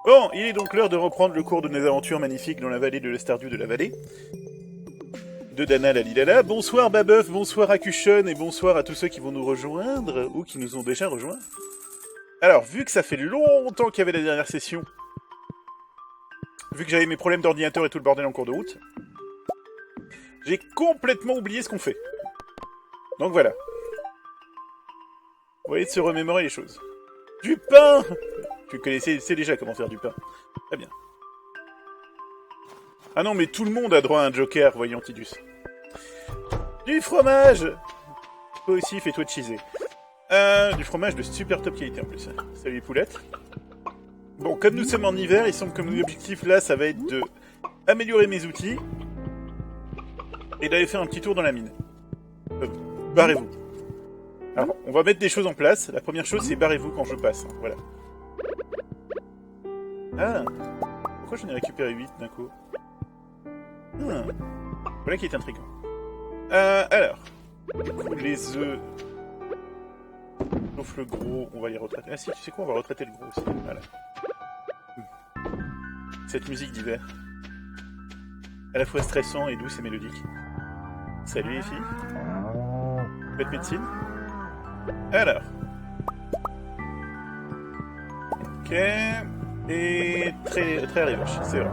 Bon, il est donc l'heure de reprendre le cours de nos aventures magnifiques dans la vallée de l'Estardieu de la vallée. De Dana la Lilala. Bonsoir Babeuf, bonsoir Akushon et bonsoir à tous ceux qui vont nous rejoindre ou qui nous ont déjà rejoints. Alors, vu que ça fait longtemps qu'il y avait la dernière session, vu que j'avais mes problèmes d'ordinateur et tout le bordel en cours de route, j'ai complètement oublié ce qu'on fait. Donc voilà. On va essayer de se remémorer les choses. Du pain! Tu connaissais déjà comment faire du pain. Très bien. Ah non, mais tout le monde a droit à un joker, voyons Tidus. Du fromage! Toi aussi, fais-toi cheeser. Du fromage de super top qualité en plus. Salut les poulettes. Bon, comme nous sommes en hiver, il semble que mon objectif là, ça va être de améliorer mes outils et d'aller faire un petit tour dans la mine. Barrez-vous. Alors, on va mettre des choses en place. La première chose, c'est barrez-vous quand je passe. Voilà. Ah! Pourquoi j'en ai récupéré 8 d'un coup? Voilà qui est intriguant. Alors. Du coup, les œufs... Sauf le gros, on va les retraiter. Ah si, tu sais quoi, on va retraiter le gros aussi. Voilà. Cette musique d'hiver. À la fois stressant et douce et mélodique. Salut les filles. Faites médecine. Alors. Ok. Et très riche, c'est vrai.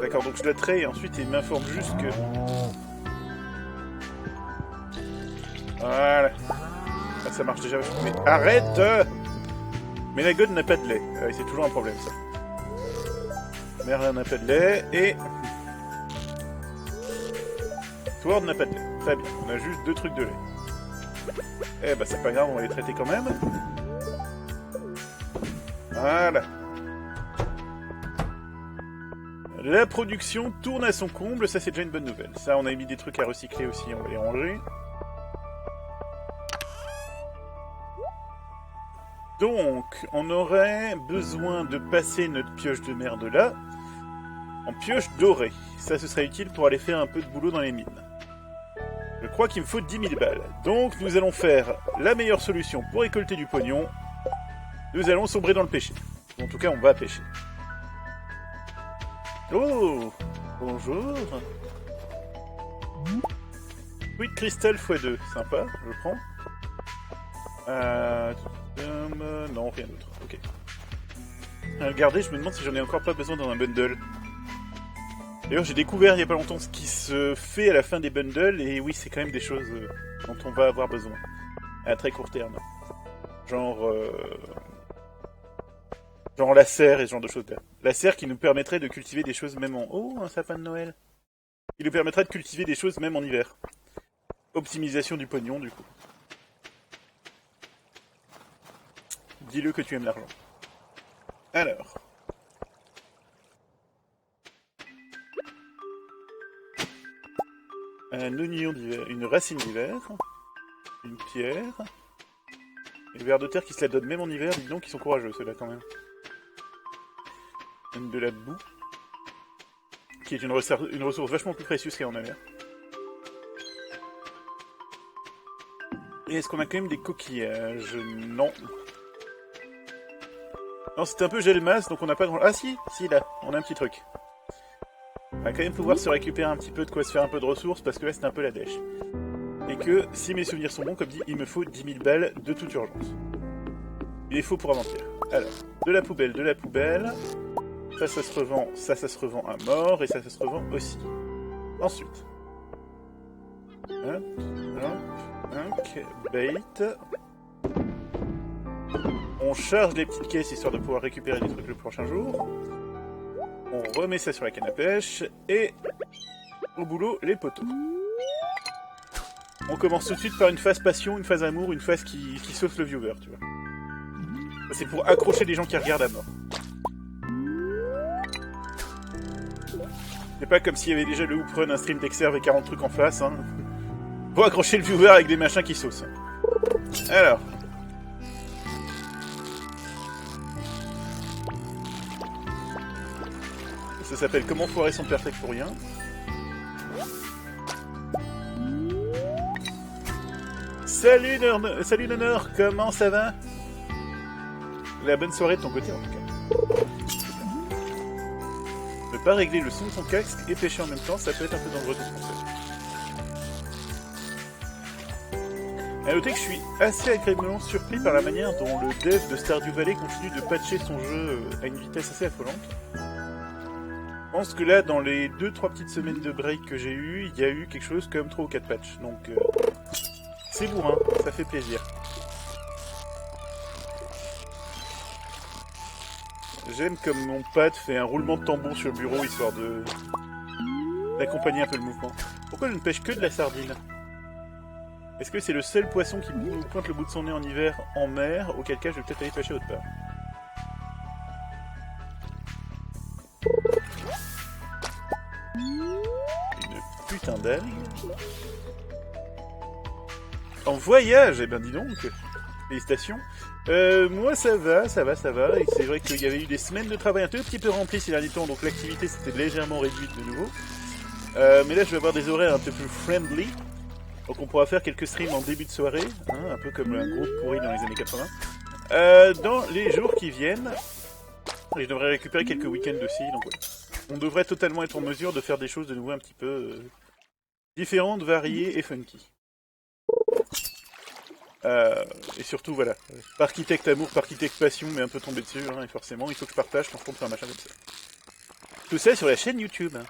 D'accord, donc je la traite et ensuite il m'informe juste que... Voilà. Ah, ça marche déjà. Mais arrête! Mais la god n'a pas de lait. C'est toujours un problème ça. Merlin n'a pas de lait et... Sword n'a pas de lait. Très bien. On a juste 2 trucs de lait. Eh bah c'est pas grave, on va les traiter quand même. Voilà. La production tourne à son comble, ça c'est déjà une bonne nouvelle. Ça, on a mis des trucs à recycler aussi, on va les ranger. Donc, on aurait besoin de passer notre pioche de merde là en pioche dorée. Ça, ce serait utile pour aller faire un peu de boulot dans les mines. Je crois qu'il me faut 10 000 balles. Donc, nous allons faire la meilleure solution pour récolter du pognon. Nous allons sombrer dans le péché. En tout cas, on va pêcher. Oh! Bonjour! Sweet Crystal x2. Sympa, je prends. Non, rien d'autre. Ok. Regardez, je me demande si j'en ai encore pas besoin dans un bundle. D'ailleurs, j'ai découvert il y a pas longtemps ce qui se fait à la fin des bundles, et oui, c'est quand même des choses dont on va avoir besoin. À très court terme. Genre la serre et ce genre de choses-là. La serre qui nous permettrait de cultiver des choses même en... Oh, un sapin de Noël! Qui nous permettrait de cultiver des choses même en hiver. Optimisation du pognon, du coup. Dis-le que tu aimes l'argent. Alors... Un oignon d'hiver, une racine d'hiver, une pierre, et le ver de terre qui se la donne même en hiver, dis donc, ils sont courageux ceux-là quand même. Même de la boue, qui est une ressource vachement plus précieuse qu'elle en a l'air. Et est-ce qu'on a quand même des coquillages? Non. Non, c'est un peu gel masse, donc on n'a pas grand... Ah si, là, on a un petit truc. On va quand même pouvoir se récupérer un petit peu de quoi se faire un peu de ressources, parce que là c'est un peu la dèche. Et que, si mes souvenirs sont bons, comme dit, il me faut 10 000 balles de toute urgence. Il est faux pour avant-hier. Alors, de la poubelle. Ça se revend, ça se revend à mort, et ça se revend aussi. Ensuite. Bait. On charge les petites caisses histoire de pouvoir récupérer des trucs le prochain jour. On remet ça sur la canne à pêche, et au boulot, les poteaux. On commence tout de suite par une phase passion, une phase amour, une phase qui sauve le viewer, tu vois. C'est pour accrocher les gens qui regardent à mort. C'est pas comme s'il y avait déjà le Hooprun, un stream d'Exerve et 40 trucs en face, hein. Pour accrocher le viewer avec des machins qui saucent. Alors... Ça s'appelle Comment foirer son perfect pour rien. Salut Nonor, comment ça va? La bonne soirée de ton côté en tout cas. Ne pas régler le son de son casque et pêcher en même temps, ça peut être un peu dangereux de ce conseil. A noter que je suis assez agréablement surpris par la manière dont le dev de Stardew Valley continue de patcher son jeu à une vitesse assez affolante. Je pense que là, dans les 2-3 petites semaines de break que j'ai eu, il y a eu quelque chose comme 3 ou 4 patchs. Donc c'est bourrin, ça fait plaisir. J'aime comme mon pad fait un roulement de tambour sur le bureau histoire d'accompagner un peu le mouvement. Pourquoi je ne pêche que de la sardine? Est-ce que c'est le seul poisson qui pointe le bout de son nez en hiver en mer, auquel cas je vais peut-être aller pêcher autre part? Une putain d'algue. En voyage, eh ben dis donc. Félicitations. Moi ça va. Et c'est vrai qu'il y avait eu des semaines de travail un tout petit peu remplies ces derniers temps, donc l'activité s'était légèrement réduite de nouveau. Mais là je vais avoir des horaires un peu plus friendly. Donc on pourra faire quelques streams en début de soirée, hein, un peu comme un groupe pourri dans les années 80. Dans les jours qui viennent, et je devrais récupérer quelques week-ends aussi, donc voilà. On devrait totalement être en mesure de faire des choses de nouveau un petit peu différentes, variées et funky. Et surtout, voilà, par architecte amour, par architecte passion, mais un peu tombé dessus, hein, et forcément, il faut que je partage quand je compte faire un machin comme ça. Tout ça sur la chaîne YouTube, hein,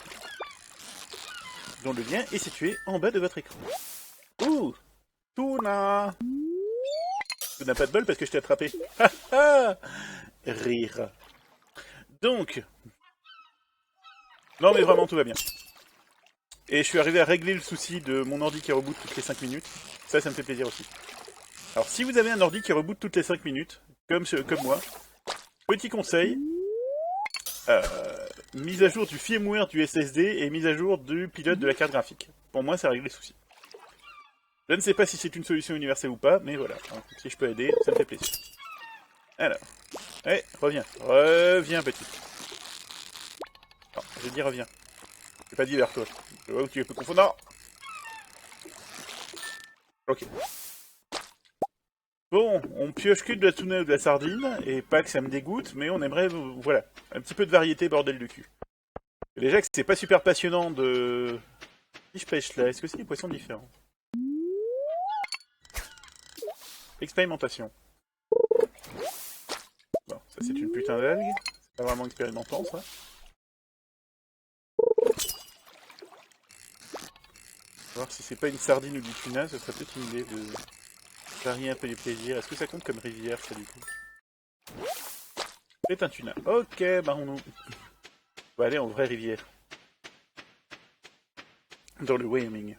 dont le lien est situé en bas de votre écran. Ouh, Tuna. Tu n'as pas de bol parce que je t'ai attrapé. Rire. Donc, non mais vraiment tout va bien. Et je suis arrivé à régler le souci de mon ordi qui reboot toutes les 5 minutes. Ça me fait plaisir aussi. Alors si vous avez un ordi qui reboot toutes les 5 minutes, comme moi, petit conseil, mise à jour du firmware du SSD et mise à jour du pilote de la carte graphique. Pour moi, ça règle les soucis. Je ne sais pas si c'est une solution universelle ou pas, mais voilà. Si je peux aider, ça me fait plaisir. Alors. Allez, reviens. Reviens, petit. Non, j'ai dit reviens. J'ai pas dit vers toi. Je vois où tu peux confondre. Non. Ok. Bon, on pioche que de la tuna ou de la sardine, et pas que ça me dégoûte, mais on aimerait, voilà, un petit peu de variété, bordel de cul. Déjà que c'est pas super passionnant de... Si je pêche là, est-ce que c'est des poissons différents? Expérimentation. Bon, ça c'est une putain d'algue. C'est pas vraiment expérimentant, ça. On va voir si c'est pas une sardine ou du tuna, ça serait peut-être une idée de varier un peu les plaisirs. Est-ce que ça compte comme rivière, ça, du coup? C'est un tuna. Ok, on va aller en vraie rivière. Dans le Wyoming.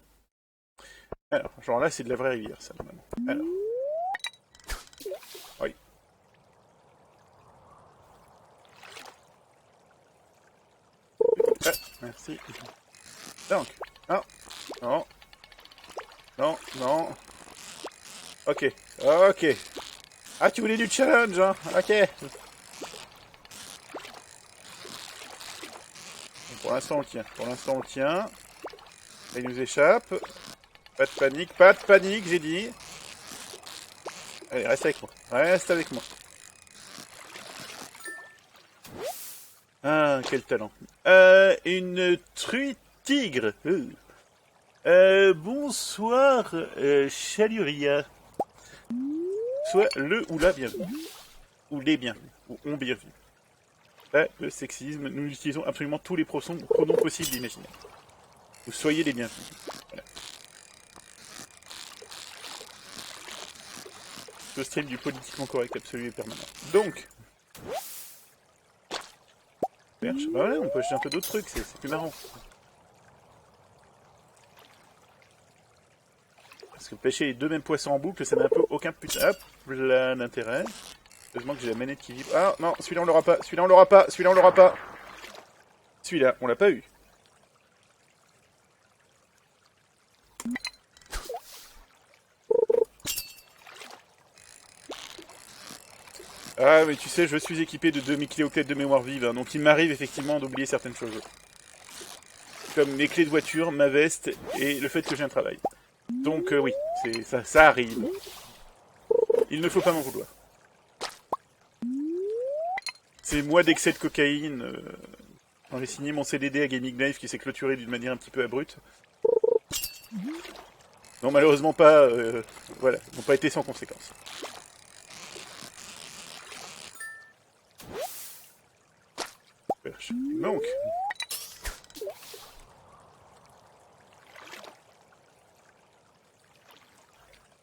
Alors, genre là, c'est de la vraie rivière, ça, normalement. Alors. Oui. Ah, merci. Donc. Non. Non. Non. Non. Ok. Ok. Ah, tu voulais du challenge, hein? Ok. Pour l'instant, on le tient. Il nous échappe. Pas de panique, j'ai dit. Allez, reste avec moi. Reste avec moi. Ah, quel talent. Une truite tigre. Bonsoir, Chaluria. Soit le ou la bienvenue. Ou les bienvenus. Ou on bienvenue. Là, le sexisme, nous utilisons absolument tous les pronoms possibles et imaginables. Vous soyez les bienvenus. Voilà. Le stream du politiquement correct absolu et permanent. Donc, perche. Bah ouais, on peut acheter un peu d'autres trucs, c'est plus marrant. Parce que pêcher les deux mêmes poissons en boucle, ça n'a un peu aucun putain d'intérêt. Heureusement que j'ai la manette qui vibre. Ah non, celui-là on l'aura pas, celui-là on l'aura pas, celui-là on l'aura pas. Celui-là, on l'a pas eu. Ah mais tu sais, je suis équipé de 2 demi-cléoclètes de mémoire vive, hein, donc il m'arrive effectivement d'oublier certaines choses. comme mes clés de voiture, ma veste et le fait que j'ai un travail. Donc oui, ça arrive. Il ne faut pas m'en vouloir. C'est moi d'excès de cocaïne. Quand j'ai signé mon CDD à Gaming Life qui s'est clôturé d'une manière un petit peu abrupte. Non, malheureusement pas. Voilà, n'ont pas été sans conséquences. Donc.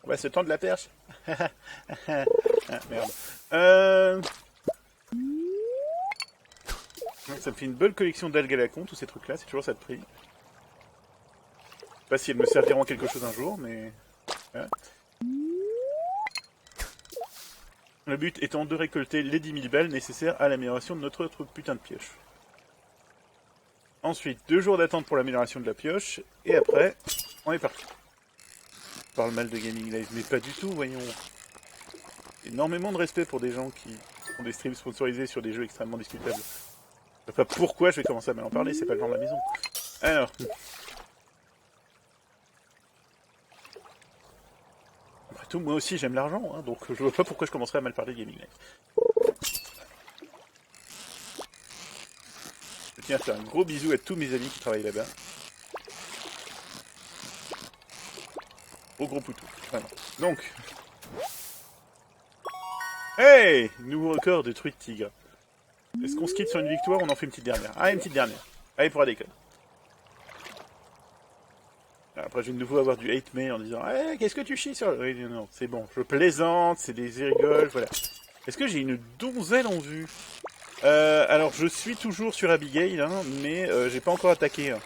On va se tendre la perche. Ah, merde. Ça me fait une bonne collection d'algues à la con, tous ces trucs-là, c'est toujours ça de prix. Je sais pas si elles me serviront à quelque chose un jour, mais... Voilà. Le but étant de récolter les 10 000 balles nécessaires à l'amélioration de notre putain de pioche. Ensuite, 2 jours d'attente pour l'amélioration de la pioche, et après, on est parti. Je parle mal de Gaming Live, mais pas du tout, voyons. Énormément de respect pour des gens qui font des streams sponsorisés sur des jeux extrêmement discutables. Je sais pas pourquoi je vais commencer à mal en parler, c'est pas le genre de la maison. Alors... Après tout, moi aussi j'aime l'argent, hein, donc je vois pas pourquoi je commencerais à mal parler de Gaming Live. Je tiens à faire un gros bisou à tous mes amis qui travaillent là-bas. Gros poutou, vraiment. Donc... Hey! Nouveau record de truite tigre. Est-ce qu'on se quitte sur une victoire ou on en fait une petite dernière? Ah, une petite dernière. Allez, pour la déconne. Après, je vais de nouveau avoir du hate mail en disant « Eh, qu'est-ce que tu chies sur... » Oui, non, c'est bon. Je plaisante, c'est des rigoles, voilà. Est-ce que j'ai une donzelle en vue? Alors, je suis toujours sur Abigail, hein, mais j'ai pas encore attaqué. Hein.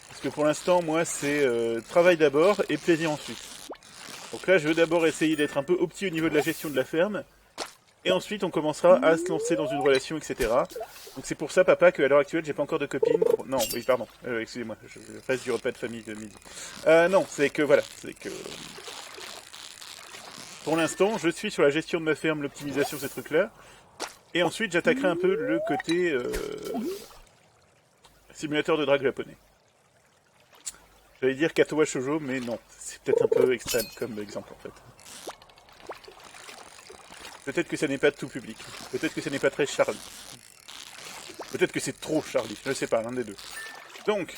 Parce que pour l'instant, moi, c'est travail d'abord et plaisir ensuite. Donc là, je veux d'abord essayer d'être un peu opti au niveau de la gestion de la ferme. Et ensuite, on commencera à se lancer dans une relation, etc. Donc c'est pour ça, papa, qu'à l'heure actuelle, j'ai pas encore de copine. Non, oui, pardon. Excusez-moi, je reste du repas de famille de midi. Non, c'est que, voilà, c'est que... Pour l'instant, je suis sur la gestion de ma ferme, l'optimisation, ces trucs-là. Et ensuite, j'attaquerai un peu le côté... simulateur de drague japonais. J'allais dire Katoa Shoujo, mais non. C'est peut-être un peu extrême comme exemple, en fait. Peut-être que ça n'est pas tout public. Peut-être que ça n'est pas très Charlie. Peut-être que c'est trop Charlie. Je ne sais pas, l'un des deux. Donc.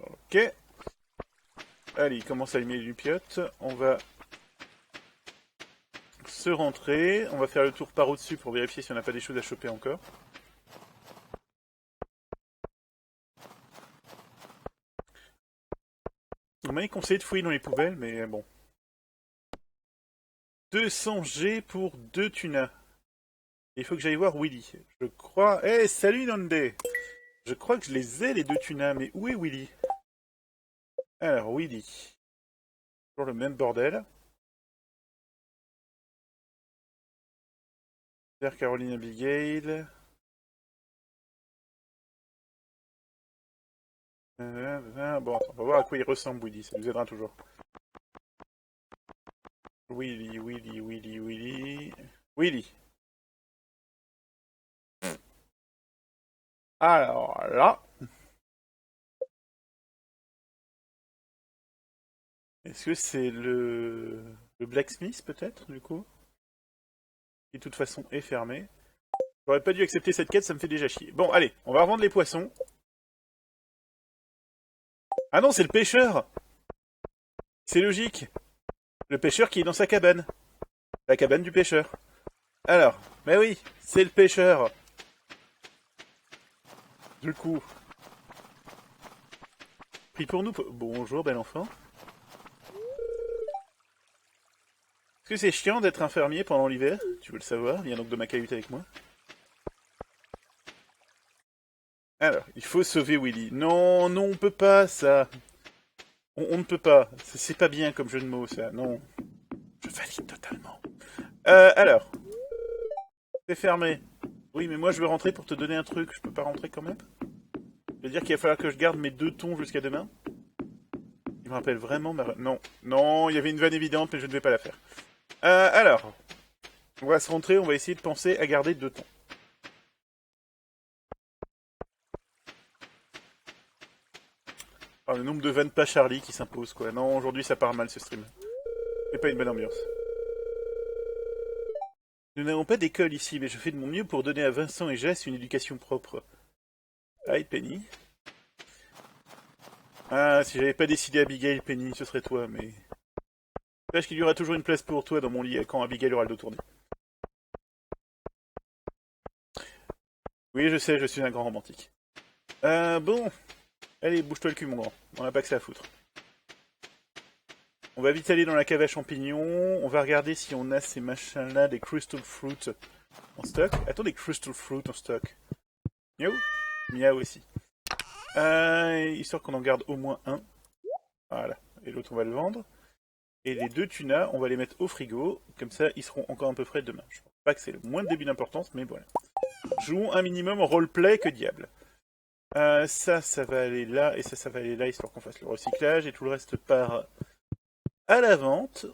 Ok. Allez, il commence à allumer les lupiotes. On va se rentrer. On va faire le tour par au-dessus pour vérifier si on n'a pas des choses à choper encore. On m'a conseillé de fouiller dans les poubelles, mais bon. 200 G pour 2 tunas. Il faut que j'aille voir Willy. Je crois... Eh, hey, salut Nande! Je crois que je les ai, les 2 tunas, mais où est Willy? Alors, Willy. Toujours le même bordel. Vers Caroline Abigail. Bon, on va voir à quoi il ressemble, Willy. Ça nous aidera toujours. Willy, Willy, Willy, Willy... Willy. Alors là... Est-ce que c'est le blacksmith, peut-être, du coup? Qui, de toute façon, est fermé. J'aurais pas dû accepter cette quête, ça me fait déjà chier. Bon, allez, on va revendre les poissons. Ah non, c'est le pêcheur! C'est logique. Le pêcheur qui est dans sa cabane. La cabane du pêcheur. Alors, mais oui, c'est le pêcheur. Du coup... Pris pour nous... Bonjour, bel enfant. Est-ce que c'est chiant d'être un fermier pendant l'hiver? Tu veux le savoir? Viens donc de ma cahute avec moi. Alors, il faut sauver Willy. Non, non, on peut pas, ça. On ne peut pas. C'est pas bien comme jeu de mots, ça. Non. Je valide totalement. Alors. C'est fermé. Oui, mais moi je veux rentrer pour te donner un truc. Je peux pas rentrer quand même? Ça veut dire qu'il va falloir que je garde mes 2 thons jusqu'à demain? Il me rappelle vraiment ma... Non. Non, il y avait une vanne évidente, mais je ne vais pas la faire. Alors. On va se rentrer, on va essayer de penser à garder 2 thons. Ah, le nombre de vannes pas Charlie qui s'impose, quoi. Non, aujourd'hui ça part mal ce stream. C'est pas une bonne ambiance. Nous n'avons pas d'école ici, mais je fais de mon mieux pour donner à Vincent et Jess une éducation propre. Aïe, Penny. Ah, si j'avais pas décidé Abigail, Penny, ce serait toi, mais... Sache qu'il y aura toujours une place pour toi dans mon lit quand Abigail aura le dos tourné. Oui, je sais, je suis un grand romantique. Bon. Allez, bouge-toi le cul, mon grand. On n'a pas que ça à foutre. On va vite aller dans la cave à champignons. On va regarder si on a ces machins-là, des Crystal Fruit en stock. Attends, des Crystal Fruit en stock. Miaou. Miaou aussi. Histoire qu'on en garde au moins un. Voilà. Et l'autre, on va le vendre. Et les 2 tunas, on va les mettre au frigo. Comme ça, ils seront encore un peu frais demain. Je pense pas que c'est le moins de début d'importance, mais voilà. Jouons un minimum en roleplay que diable. Ça va aller là, et ça va aller là, histoire qu'on fasse le recyclage, et tout le reste part à la vente.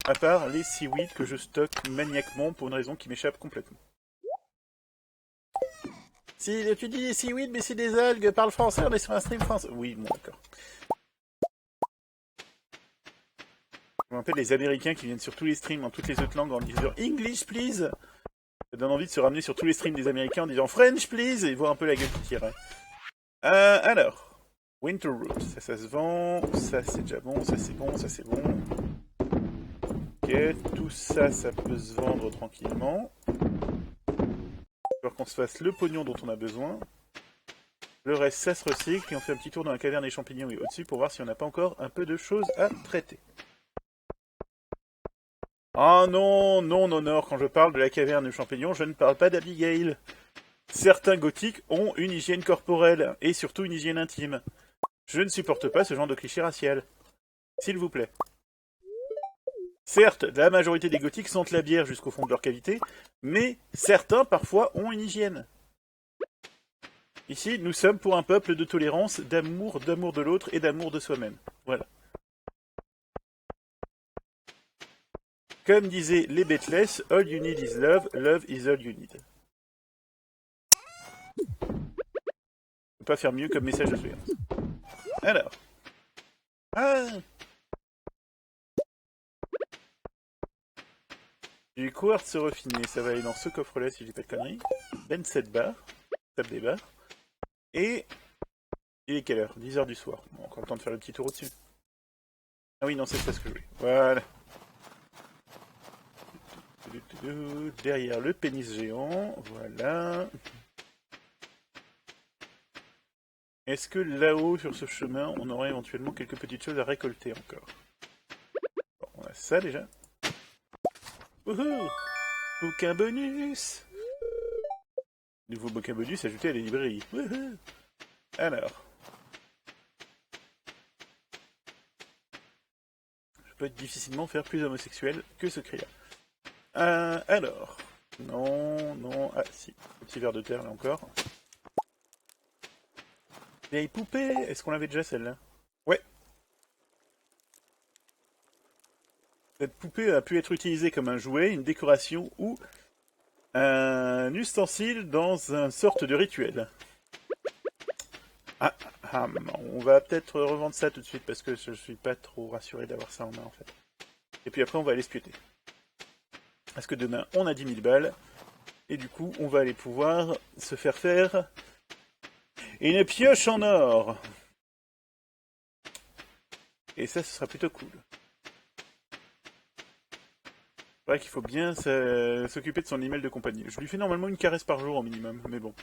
À part les seaweed que je stocke maniaquement pour une raison qui m'échappe complètement. Si tu dis seaweed, mais c'est des algues, parle français, on est sur un stream français. Oui, bon, d'accord. Je me rappelle les Américains qui viennent sur tous les streams en toutes les autres langues en disant English, please. Ça donne envie de se ramener sur tous les streams des Américains en disant French, please, et voir un peu la gueule qui tire. Alors, Winter Root, ça se vend, ça c'est déjà bon, ça c'est bon, ça c'est bon. Ok, tout ça, ça peut se vendre tranquillement. Alors qu'on se fasse le pognon dont on a besoin. Le reste, ça se recycle, et on fait un petit tour dans la caverne des champignons et au-dessus pour voir si on n'a pas encore un peu de choses à traiter. Ah non, non, non, quand je parle de la caverne des champignons, je ne parle pas d'Abigail. Certains gothiques ont une hygiène corporelle, et surtout une hygiène intime. Je ne supporte pas ce genre de cliché racial. S'il vous plaît. Certes, la majorité des gothiques sentent la bière jusqu'au fond de leur cavité, mais certains, parfois, ont une hygiène. Ici, nous sommes pour un peuple de tolérance, d'amour de l'autre et d'amour de soi-même. Voilà. Comme disaient les Beatles, all you need is love, love is all you need. On peut pas faire mieux comme message de surveillance. Alors. Ah. Du quartz refiné, ça va aller dans ce coffre-là si j'ai pas de conneries. 27 barres, tape des barres. Et... il est quelle heure? 10h du soir. Bon, encore le temps de faire le petit tour au-dessus. Ah oui, non, c'est ça ce que je voulais. Voilà. Derrière le pénis géant, voilà. Est-ce que là-haut, sur ce chemin, on aurait éventuellement quelques petites choses à récolter encore? Bon, on a ça déjà. Wouhou! Bouquin bonus! Nouveau bouquin bonus ajouté à la librairie. Wouhou! Alors. Je peux difficilement faire plus homosexuel que ce cria. Alors. Non, non. Ah, si. Petit verre de terre, là encore. Vieille poupée! Est-ce qu'on l'avait déjà, celle-là? Ouais. Cette poupée a pu être utilisée comme un jouet, une décoration ou un ustensile dans une sorte de rituel. On va peut-être revendre ça tout de suite parce que je suis pas trop rassuré d'avoir ça en main en fait. Et puis après on va aller spioter. Parce que demain on a 10 000 balles et du coup on va aller pouvoir se faire une pioche en or. Et ça ce sera plutôt cool. C'est vrai qu'il faut bien s'occuper de son animal de compagnie. Je lui fais normalement une caresse par jour au minimum, mais bon.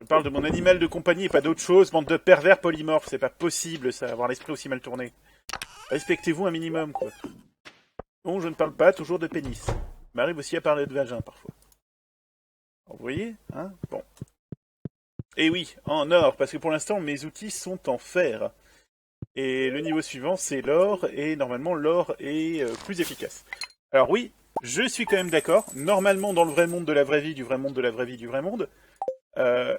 Je parle de mon animal de compagnie et pas d'autre chose, bande de pervers polymorphes, c'est pas possible ça, avoir l'esprit aussi mal tourné. Respectez-vous un minimum, quoi. Bon, je ne parle pas toujours de pénis. Il m'arrive aussi à parler de vagin, parfois. Alors, vous voyez, hein? Bon. Et oui, en or, parce que pour l'instant, mes outils sont en fer. Et le niveau suivant, c'est l'or, et normalement, l'or est plus efficace. Alors oui, je suis quand même d'accord, normalement, dans le vrai monde de la vraie vie, du vrai monde de la vraie vie, du vrai monde,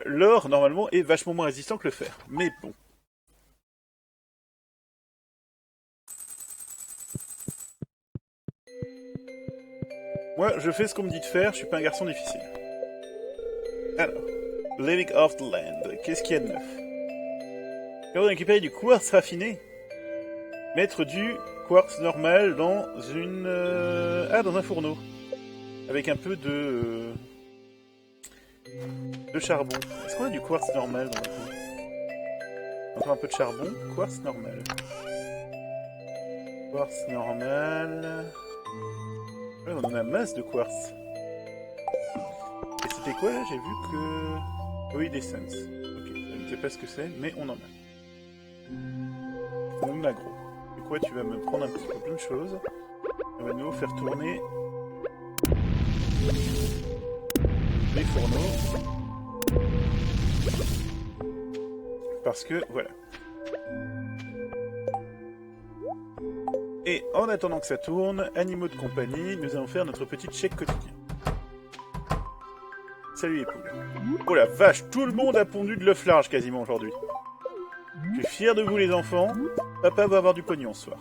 l'or, normalement, est vachement moins résistant que le fer. Mais bon. Moi, je fais ce qu'on me dit de faire, je suis pas un garçon difficile. Alors. Living off the land. Qu'est-ce qu'il y a de neuf? Quand on récupère du quartz raffiné. Mettre du quartz normal dans une... dans un fourneau. Avec un peu de charbon. Est-ce qu'on a du quartz normal dans le coup? Encore un peu de charbon. Quartz normal. Quartz normal... Ouais, on en a masse de quartz. Et c'était quoi là? J'ai vu que... Oui, des Suns. Ok, je ne sais pas ce que c'est, mais on en a. On en a gros. Et quoi, tu vas me prendre un petit peu plein de choses. On va nous faire tourner les fourneaux. Parce que, voilà. Et en attendant que ça tourne, animaux de compagnie, nous allons faire notre petit check quotidien. Salut les poules. Oh la vache, tout le monde a pondu de l'œuf large quasiment aujourd'hui. Je suis fier de vous les enfants. Papa va avoir du pognon ce soir.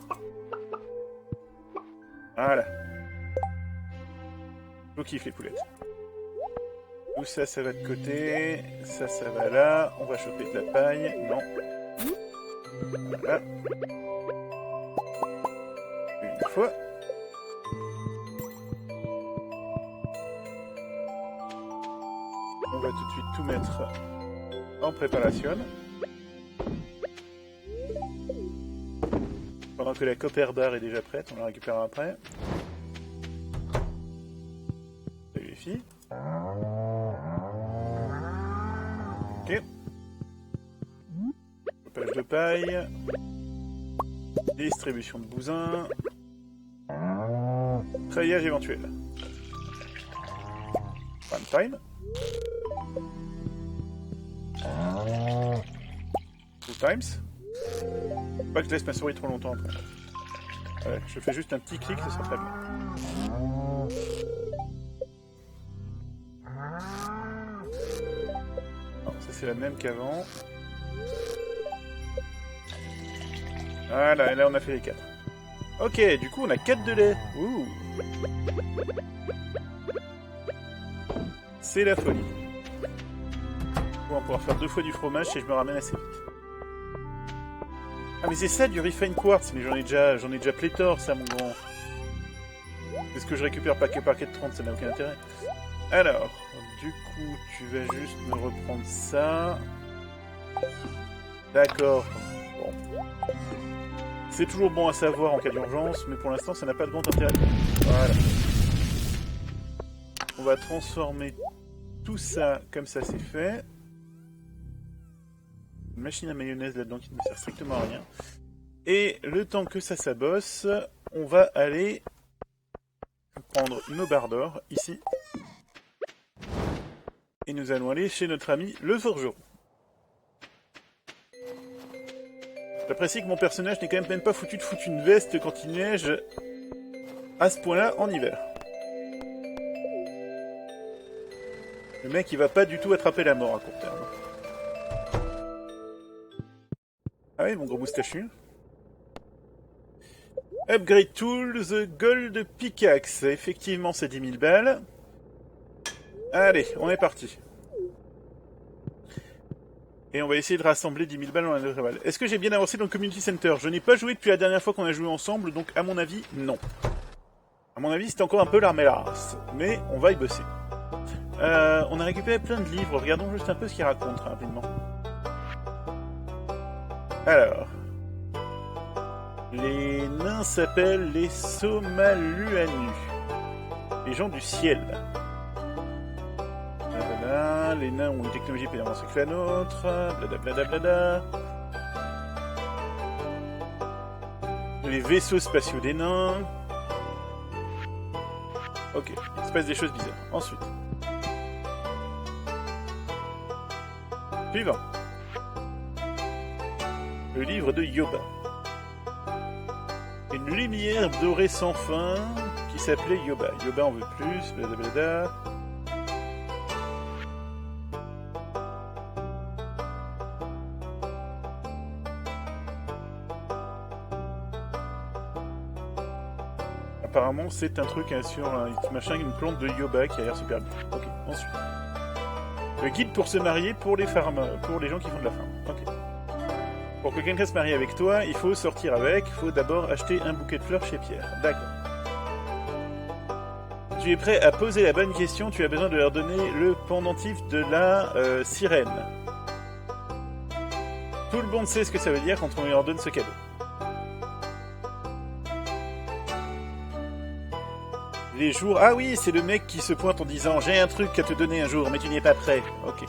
Voilà. Je vous kiffe les poulettes. Tout ça, ça va de côté. Ça, ça va là. On va choper de la paille. Non. Voilà. Une fois. On va tout de suite tout mettre en préparation. Pendant que la copper bar est déjà prête, on la récupérera après. Salut les filles. Ok. Chopage de paille. Distribution de bousins. Treillage éventuel. One time. Two times. Faut pas que je laisse ma souris trop longtemps après. Ouais, je fais juste un petit clic, ça sera très bien. Non, ça c'est la même qu'avant. Voilà, et là on a fait les 4. Ok, du coup on a 4 de lait. Ouh. C'est la folie. On va pouvoir faire 2 fois du fromage si je me ramène assez vite. Ah mais c'est ça du refined quartz, mais j'en ai déjà pléthore ça mon grand. Est-ce que je récupère paquet de 30, ça n'a aucun intérêt. Alors, du coup tu vas juste me reprendre ça. D'accord. Bon. C'est toujours bon à savoir en cas d'urgence, mais pour l'instant ça n'a pas de grand intérêt. Voilà. On va transformer tout ça comme ça c'est fait. Une machine à mayonnaise là-dedans qui ne sert strictement à rien. Et le temps que ça s'abosse, on va aller prendre nos barres d'or ici. Et nous allons aller chez notre ami le forgeron. J'apprécie que mon personnage n'est quand même pas foutu de foutre une veste quand il neige à ce point-là en hiver. Le mec il va pas du tout attraper la mort à court terme. Ah oui, mon gros moustachu. Upgrade Tools, Gold Pickaxe. Effectivement, c'est 10 000 balles. Allez, on est parti. Et on va essayer de rassembler 10 000 balles dans l'intervalle. Est-ce que j'ai bien avancé dans le Community Center? Je n'ai pas joué depuis la dernière fois qu'on a joué ensemble, donc à mon avis, non. À mon avis, c'était encore un peu l'armée-race. Mais on va y bosser. On a récupéré plein de livres. Regardons juste un peu ce qu'ils racontent rapidement. Alors, les nains s'appellent les Somaluanu, les gens du ciel. Blablabla, les nains ont une technologie plus avancée que la nôtre, blablabla. Les vaisseaux spatiaux des nains. Ok, il se passe des choses bizarres. Ensuite. Suivant. Le livre de Yoba. Une lumière dorée sans fin qui s'appelait Yoba. Yoba en veut plus, blablabla. Apparemment, c'est un truc sur un machin, une plante de Yoba qui a l'air super bien. Ok, ensuite. Le guide pour se marier pour les gens qui font de la farm. Ok. Pour que quelqu'un se marie avec toi, il faut sortir avec, il faut d'abord acheter un bouquet de fleurs chez Pierre. D'accord. Tu es prêt à poser la bonne question, tu as besoin de leur donner le pendentif de la sirène. Tout le monde sait ce que ça veut dire quand on leur donne ce cadeau. Les jours... Ah oui, c'est le mec qui se pointe en disant « J'ai un truc à te donner un jour, mais tu n'y es pas prêt. » Ok.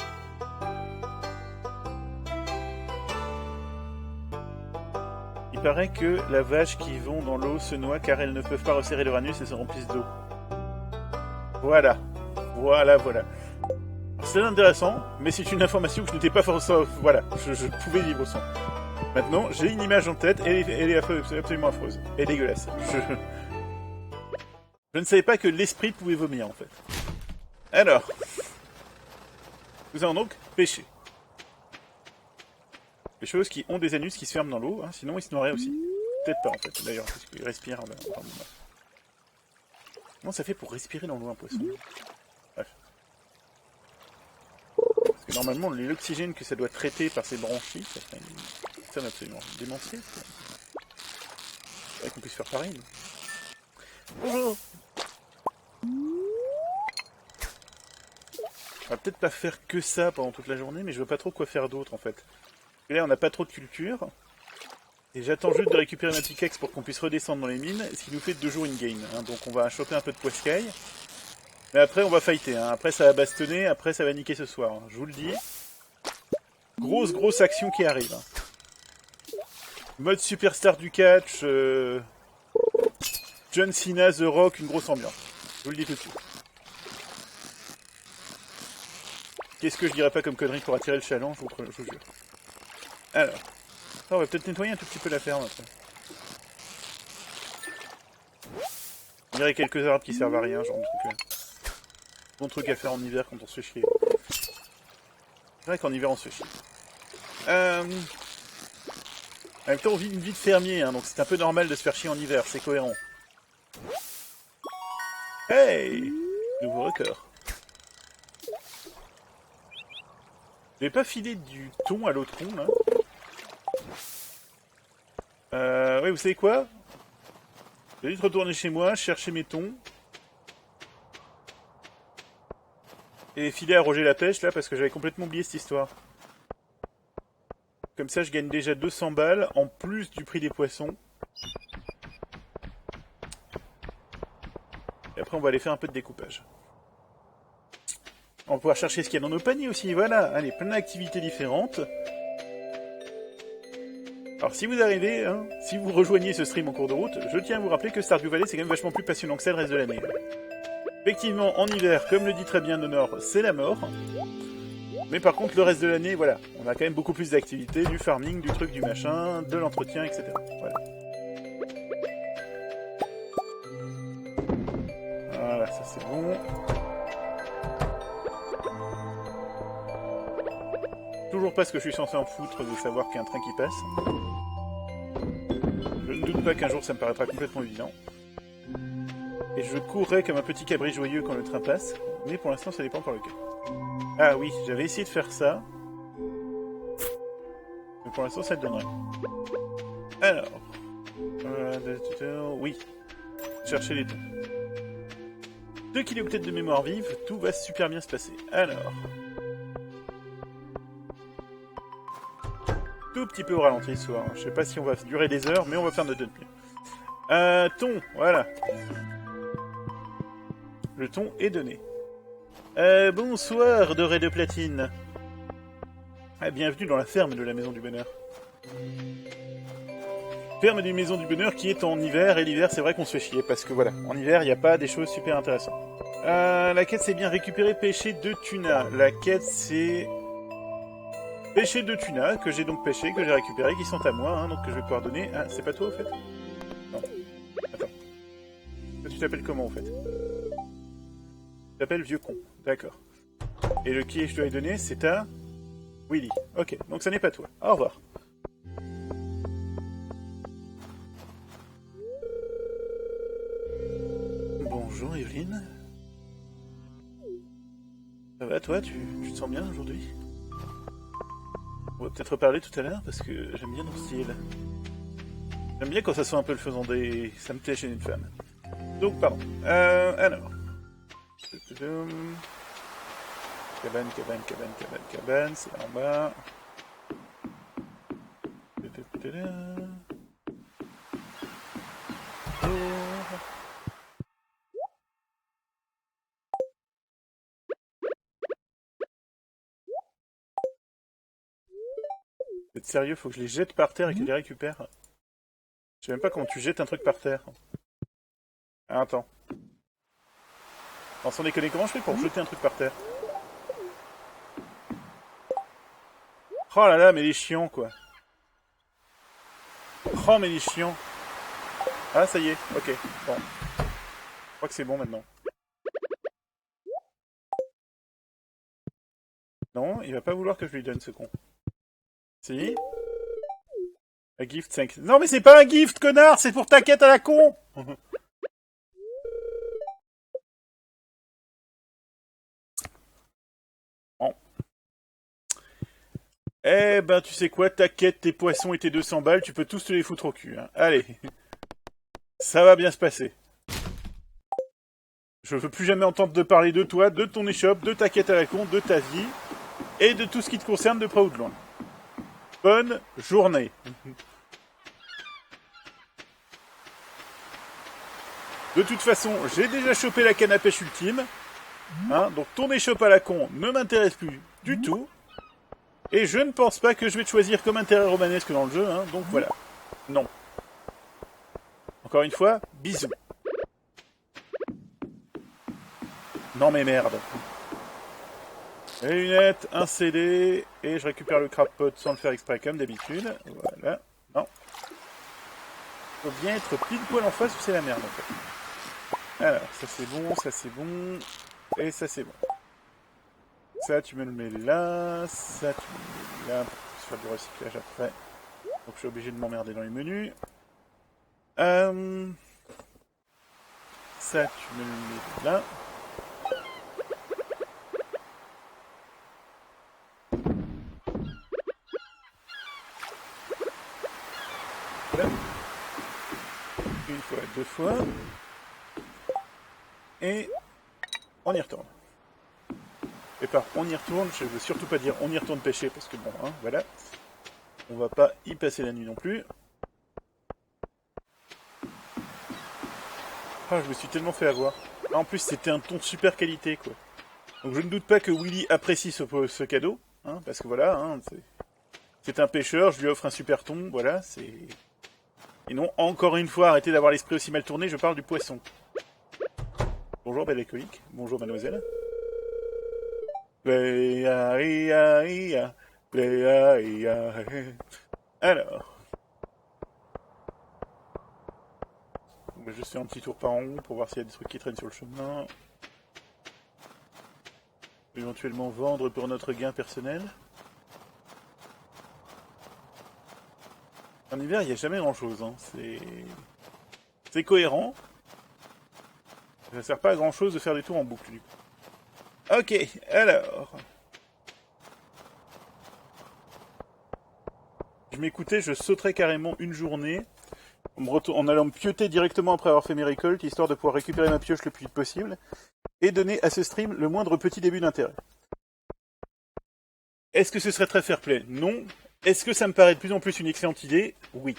Il paraît que la vache qui vont dans l'eau se noie car elles ne peuvent pas resserrer leur anus et se remplissent d'eau. Voilà. Voilà. C'est intéressant, mais c'est une information que je n'étais pas forcément... Voilà, je pouvais vivre sans. Maintenant, j'ai une image en tête et elle est absolument affreuse. Et dégueulasse. Je ne savais pas que l'esprit pouvait vomir, en fait. Alors. Nous allons donc pêcher. Les choses qui ont des anus qui se ferment dans l'eau, hein, sinon ils se noieraient aussi. Peut-être pas, en fait, d'ailleurs, parce qu'ils respirent. Comment ça fait pour respirer dans l'eau, un poisson? Bref. Parce que normalement, l'oxygène que ça doit traiter par ses branchies, ça serait une somme absolument démentielle. C'est vrai qu'on puisse faire pareil. Bonjour. On va peut-être pas faire que ça pendant toute la journée, mais je vois pas trop quoi faire d'autre en fait. Et là, on n'a pas trop de culture. Et j'attends juste de récupérer ma pickaxe pour qu'on puisse redescendre dans les mines, ce qui nous fait 2 jours in-game. Hein. Donc on va choper un peu de poiscaille. Mais après, on va fighter. Hein. Après, ça va bastonner, après, ça va niquer ce soir. Hein. Je vous le dis. Grosse action qui arrive. Hein. Mode superstar du catch. John Cena, The Rock, une grosse ambiance. Je vous le dis tout de suite. Qu'est-ce que je dirais pas comme connerie pour attirer le chaland, je vous jure. Alors, on va peut-être nettoyer un tout petit peu la ferme après. Il y aurait quelques arbres qui servent à rien, genre de truc là. Bon truc à faire en hiver quand on se fait chier. C'est vrai qu'en hiver on se fait chier. En même temps on vit une vie de fermier, hein, donc c'est un peu normal de se faire chier en hiver, c'est cohérent. Hey! Nouveau record. Je vais pas filer du thon à l'autre con, là. Oui, vous savez quoi? Je vais vite retourner chez moi, chercher mes thons. Et filer à Roger la pêche, là, parce que j'avais complètement oublié cette histoire. Comme ça, je gagne déjà 200 balles, en plus du prix des poissons. Et après, on va aller faire un peu de découpage. On va pouvoir chercher ce qu'il y a dans nos paniers aussi, voilà. Allez, plein d'activités différentes. Alors si vous arrivez, hein, si vous rejoignez ce stream en cours de route, je tiens à vous rappeler que Stardew Valley c'est quand même vachement plus passionnant que ça le reste de l'année. Effectivement, en hiver, comme le dit très bien Nonor, c'est la mort. Mais par contre, le reste de l'année, voilà, on a quand même beaucoup plus d'activités, du farming, du truc, du machin, de l'entretien, etc. Voilà. Voilà, ça c'est bon. Toujours pas ce que je suis censé en foutre de savoir qu'il y a un train qui passe. Je ne doute pas qu'un jour ça me paraîtra complètement évident. Et je courrai comme un petit cabri joyeux quand le train passe, mais pour l'instant ça n'est pas encore le cas. Ah oui, j'avais essayé de faire ça. Mais pour l'instant ça le donnerait. Alors... oui. Chercher les tons. 2 kilooctets de mémoire vive, tout va super bien se passer. Alors... tout petit peu au ralenti ce soir. Je sais pas si on va durer des heures, mais on va faire notre mieux. Thon, voilà. Le thon est donné. Bonsoir, doré de platine. Bienvenue dans la ferme de la Maison du Bonheur. Ferme des Maisons du Bonheur qui est en hiver, et l'hiver c'est vrai qu'on se fait chier, parce que voilà, en hiver il n'y a pas des choses super intéressantes. La quête c'est bien récupérer, pêcher 2 tunas. La quête c'est... pêcher 2 tunas, que j'ai donc pêché, que j'ai récupéré, qui sont à moi, hein, donc que je vais pouvoir donner... Ah, c'est pas toi, au fait? Non. Attends. Toi, tu t'appelles comment, au fait? Tu t'appelles Vieux Con. D'accord. Et le qui je dois lui donner, c'est à... Willy. Ok, donc ça n'est pas toi. Au revoir. Bonjour, Evelyne. Ça va, toi, tu te sens bien aujourd'hui? On va peut-être reparler tout à l'heure, parce que j'aime bien ton style. J'aime bien quand ça sent un peu le faisandé, ça me plaît chez une femme. Donc, pardon. Alors. Cabane, cabane, cabane, cabane, cabane, c'est là en bas. Vous êtes sérieux, faut que je les jette par terre et qu'ils les récupèrent. Je sais même pas comment tu jettes un truc par terre. Ah, attends. Alors, sans déconner, comment je fais pour jeter un truc par terre? Oh là là, mais les chiants, quoi. Oh, mais les chiants. Ah, ça y est, ok. Bon. Je crois que c'est bon maintenant. Non, il va pas vouloir que je lui donne ce con. Si. Un gift 5. Non, mais c'est pas un gift, connard, c'est pour ta quête à la con. Bon. Eh ben, tu sais quoi, ta quête, tes poissons et tes 200 balles, tu peux tous te les foutre au cul. Hein. Allez. Ça va bien se passer. Je veux plus jamais entendre de parler de toi, de ton échoppe, de ta quête à la con, de ta vie, et de tout ce qui te concerne de près ou de loin. Bonne journée. De toute façon, j'ai déjà chopé la canne à pêche ultime. Hein, donc ton échoppe à la con ne m'intéresse plus du tout. Et je ne pense pas que je vais te choisir comme intérêt romanesque dans le jeu. Hein, donc voilà. Non. Encore une fois, bisous. Non mais merde. Les lunettes, un CD, et je récupère le crab pot sans le faire exprès comme d'habitude. Voilà. Non. Faut bien être pile poil en face ou c'est la merde en fait. Alors, ça c'est bon, ça c'est bon, et ça c'est bon. Ça tu me le mets là, ça tu me le mets là, pour faire du recyclage après. Donc je suis obligé de m'emmerder dans les menus. Ça tu me le mets là. Là. Une fois, deux fois. Et on y retourne. Et par on y retourne, je veux surtout pas dire on y retourne pêcher, parce que bon, hein, voilà. On va pas y passer la nuit non plus. Ah, je me suis tellement fait avoir. Ah, en plus, c'était un ton super qualité, quoi. Donc je ne doute pas que Willy apprécie ce cadeau, hein, parce que voilà, hein, c'est un pêcheur, je lui offre un super ton, voilà, c'est... Et non, encore une fois, arrêtez d'avoir l'esprit aussi mal tourné, je parle du poisson. Bonjour, belle alcoolique. Bonjour, mademoiselle. Alors... On va juste faire un petit tour par en haut pour voir s'il y a des trucs qui traînent sur le chemin. Éventuellement vendre pour notre gain personnel. En hiver, il n'y a jamais grand chose. Hein. C'est cohérent. Ça sert pas à grand chose de faire des tours en boucle du coup. Ok, alors. Je m'écoutais, je sauterais carrément une journée en allant me pioter directement après avoir fait mes récoltes, histoire de pouvoir récupérer ma pioche le plus vite possible, et donner à ce stream le moindre petit début d'intérêt. Est-ce que ce serait très fair-play? Non. Est-ce que ça me paraît de plus en plus une excellente idée? Oui.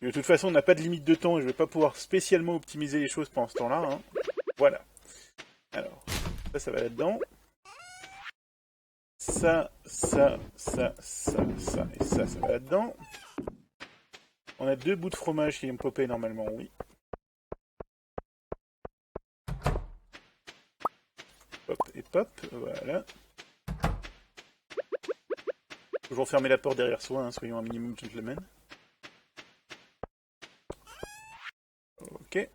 De toute façon, on n'a pas de limite de temps et je vais pas pouvoir spécialement optimiser les choses pendant ce temps-là. Hein. Voilà. Alors, ça va là-dedans. Ça et ça va là-dedans. On a 2 bouts de fromage qui vont popper normalement, oui. Pop et pop, voilà. Toujours fermer la porte derrière soi, hein, soyons un minimum gentlemen. Ok.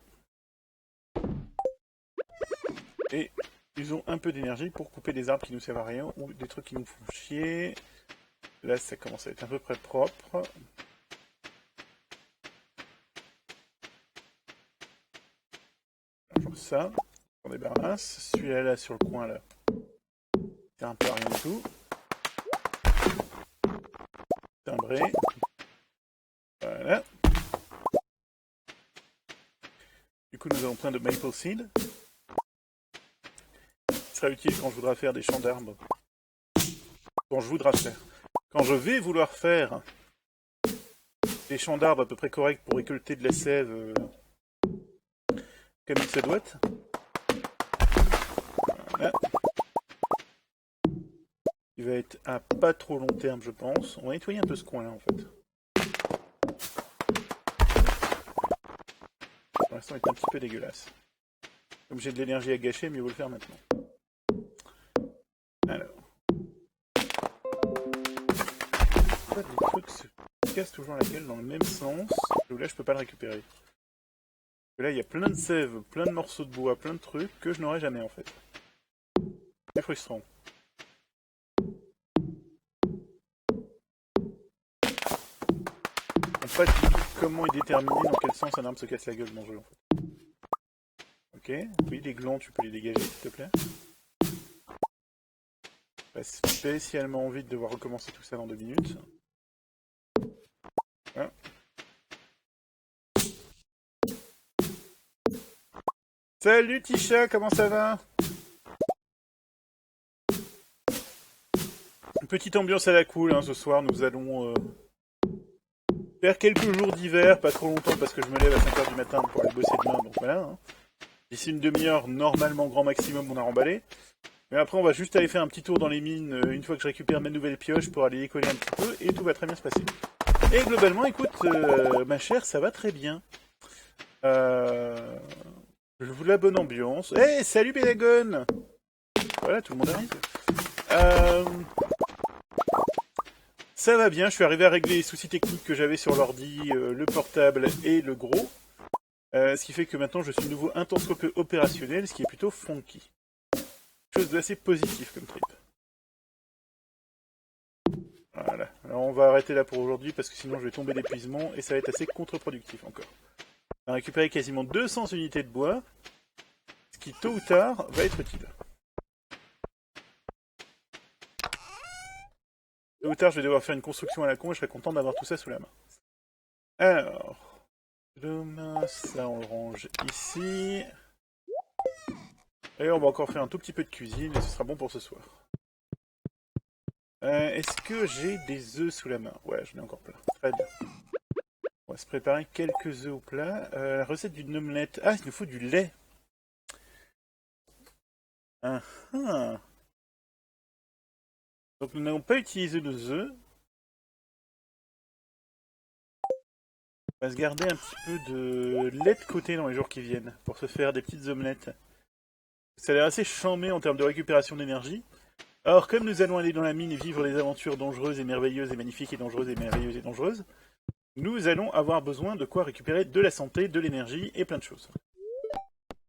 Et usons un peu d'énergie pour couper des arbres qui nous servent à rien ou des trucs qui nous font chier. Là, ça commence à être à peu près propre. Genre ça. On débarrasse. Celui-là, là, sur le coin, là. C'est un peu rien du tout. Timbré. Voilà. Du coup, nous avons plein de maple seed. Ce sera utile quand je voudrais faire des champs d'arbres. Quand je vais vouloir faire des champs d'arbres à peu près corrects pour récolter de la sève comme il se doit. Voilà. Il va être à pas trop long terme, je pense. On va nettoyer un peu ce coin-là, en fait. Pour l'instant, il est un petit peu dégueulasse. Comme j'ai de l'énergie à gâcher, mieux vaut le faire maintenant. Alors. Les trucs se cassent toujours la gueule dans le même sens. Là, je peux pas le récupérer. Là, il y a plein de sève, plein de morceaux de bois, plein de trucs que je n'aurai jamais, en fait. C'est frustrant. Pas du tout comment est déterminé dans quel sens un arbre se casse la gueule dans le jeu, en fait. Ok, oui, les glands, tu peux les dégager, s'il te plaît. Pas spécialement envie de devoir recommencer tout ça dans 2 minutes. Voilà. Salut Tisha, comment ça va? Une petite ambiance à la cool, hein, ce soir, nous allons faire quelques jours d'hiver, pas trop longtemps parce que je me lève à 5h du matin pour aller bosser demain, donc voilà. Hein. D'ici une demi-heure, normalement grand maximum, on a remballé. Mais après, on va juste aller faire un petit tour dans les mines une fois que je récupère mes nouvelles pioches pour aller décoller un petit peu, et tout va très bien se passer. Et globalement, écoute, ma chère, ça va très bien. Je vous la bonne ambiance. Hey, salut Pédagon! Voilà, tout le monde arrive. Ça va bien, je suis arrivé à régler les soucis techniques que j'avais sur l'ordi, le portable et le gros. Ce qui fait que maintenant je suis de nouveau intense opérationnel, ce qui est plutôt funky. Chose d'assez positif comme trip. Voilà, alors on va arrêter là pour aujourd'hui parce que sinon je vais tomber d'épuisement et ça va être assez contre-productif encore. On a récupéré quasiment 200 unités de bois, ce qui tôt ou tard va être utile. Tôt ou tard je vais devoir faire une construction à la con et je serai content d'avoir tout ça sous la main. Alors, ça on le range ici. Et on va encore faire un tout petit peu de cuisine et ce sera bon pour ce soir. Est-ce que j'ai des œufs sous la main? Ouais, j'en ai encore plein. Très bien. On va se préparer quelques œufs au plat. La recette d'une omelette. Ah, il nous faut du lait. Ah, ah. Donc nous n'avons pas utilisé nos œufs. On va se garder un petit peu de lait de côté dans les jours qui viennent pour se faire des petites omelettes. Ça a l'air assez chambé en termes de récupération d'énergie. Alors comme nous allons aller dans la mine et vivre des aventures dangereuses et merveilleuses et magnifiques et dangereuses et merveilleuses et dangereuses, nous allons avoir besoin de quoi récupérer de la santé, de l'énergie et plein de choses.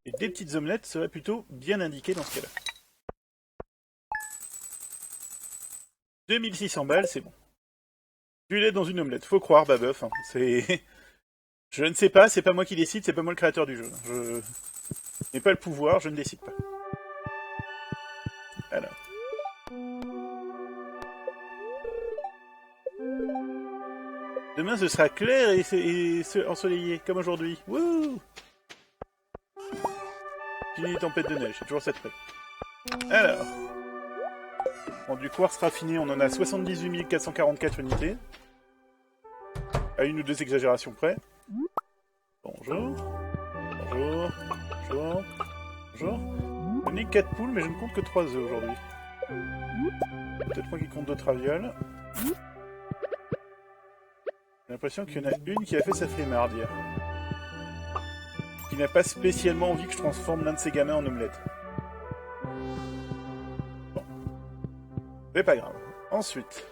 Et des petites omelettes seraient plutôt bien indiquées dans ce cas-là. 2600 balles, c'est bon. Du lait dans une omelette, faut croire, Babeuf. Hein. C'est... Je ne sais pas, c'est pas moi qui décide, c'est pas moi le créateur du jeu. Je n'ai pas le pouvoir, je ne décide pas. Alors. Demain ce sera clair et ensoleillé, comme aujourd'hui. Wouh! Fini les tempêtes de neige, c'est toujours cette près. Alors. Bon, du quartz raffiné, on en a 78 444 unités. À une ou deux exagérations près. Bonjour. Bonjour. Bonjour. Bonjour. Je n'ai 4 poules, mais je ne compte que 3 œufs aujourd'hui. Peut-être moi qui compte d'autres ravioles. J'ai l'impression qu'il y en a une qui a fait sa flemmarde hier. Qui n'a pas spécialement envie que je transforme l'un de ses gamins en omelette. Bon. Mais pas grave. Ensuite.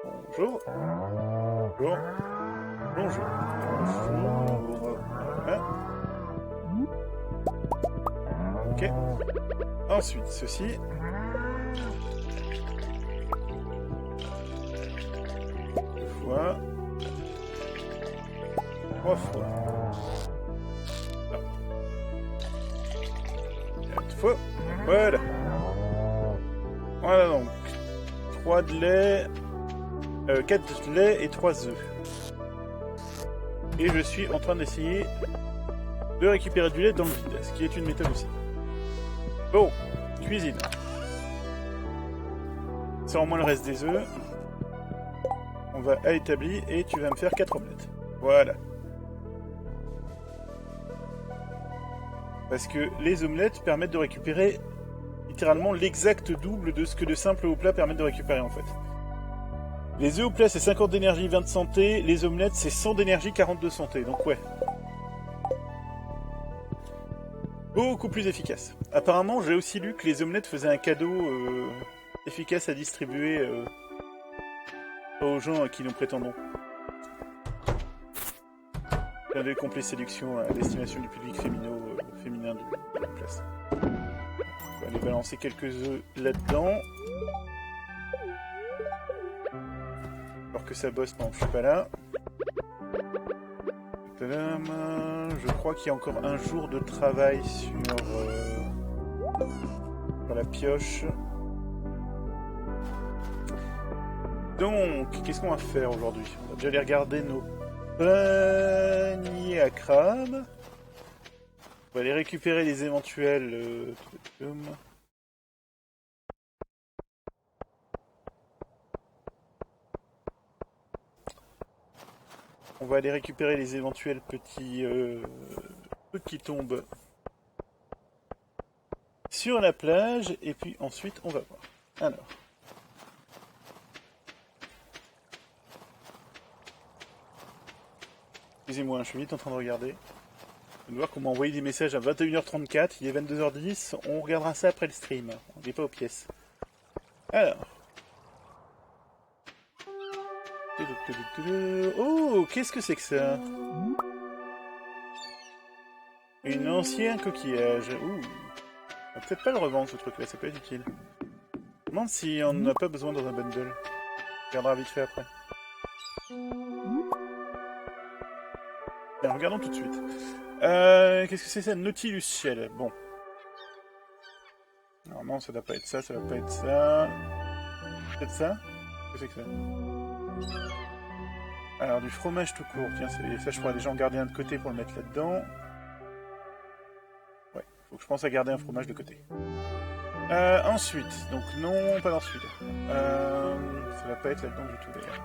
Bonjour. Bonjour. Bonjour. Bonjour. Voilà. Ok. Ensuite, ceci. Deux fois. 3 fois. Là. faut. Voilà. Voilà donc. 3 de lait, 4 de lait et 3 œufs. Et je suis en train d'essayer de récupérer du lait dans le vide, ce qui est une méthode aussi. Bon, cuisine. C'est en moins le reste des œufs. On va à établi et tu vas me faire 4 omelettes. Voilà. Parce que les omelettes permettent de récupérer littéralement l'exact double de ce que de simples hauts plats permettent de récupérer en fait. Les œufs au plat c'est 50 d'énergie, 20 de santé. Les omelettes c'est 100 d'énergie, 40 de santé. Donc ouais. Beaucoup plus efficace. Apparemment j'ai aussi lu que les omelettes faisaient un cadeau efficace à distribuer aux gens à qui nous prétendons. Un de complet séduction à destination du public féminin de la place. On va aller balancer quelques œufs là-dedans. Alors que ça bosse pendant que je suis pas là. Tadam. Je crois qu'il y a encore un jour de travail sur la pioche. Donc, qu'est-ce qu'on va faire aujourd'hui? On va déjà aller regarder nos panier à crabes. On va aller récupérer les éventuels... On va aller récupérer les éventuels petits trucs qui tombent sur la plage. Et puis ensuite, on va voir. Alors... Excusez-moi, je suis vite en train de regarder. Je vais voir qu'on m'a envoyé des messages à 21h34, il est 22h10, on regardera ça après le stream. On n'est pas aux pièces. Alors. Oh, qu'est-ce que c'est que ça? Une ancien coquillage. Ouh. On va peut-être pas le revendre ce truc-là, ça peut être utile. Je me demande si on n'en a pas besoin dans un bundle. On regardera vite fait après. Regardons tout de suite. Qu'est-ce que c'est ça? Nautilus Shell. Bon. Normalement, ça doit pas être ça, ça doit pas être ça. Peut-être ça? Qu'est-ce que c'est que ça? Alors, du fromage tout court. Tiens, ça, je pourrais déjà en garder un de côté pour le mettre là-dedans. Ouais, faut que je pense à garder un fromage de côté. Ensuite, donc non, pas dans celui-là. Ça va pas être là-dedans du tout d'ailleurs.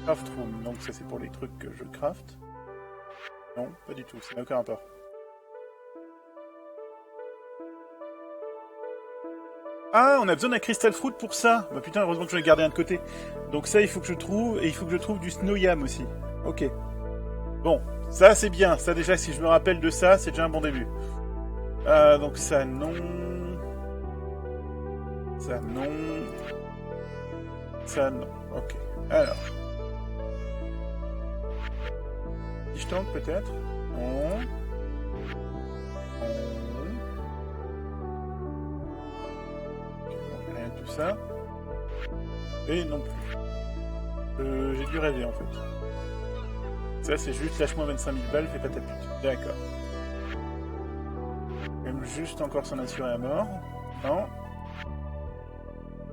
Craft room, donc ça c'est pour les trucs que je craft. Non, pas du tout, ça n'a aucun rapport. Ah, on a besoin d'un crystal fruit pour ça. Bah putain, heureusement que je l'ai gardé un de côté. Donc ça, il faut que je trouve, et il faut que je trouve du snow yam aussi. Ok. Bon, ça c'est bien. Ça déjà, si je me rappelle de ça, c'est déjà un bon début. Donc ça, non. Ça, non. Ça, non. Ok. Alors. Je tente peut-être. Non. Rien de tout ça. Et non plus. J'ai dû rêver en fait. Ça c'est juste lâche-moi 25 000 balles, fais pas ta pute. D'accord. Même juste encore s'en assurer à mort. Non.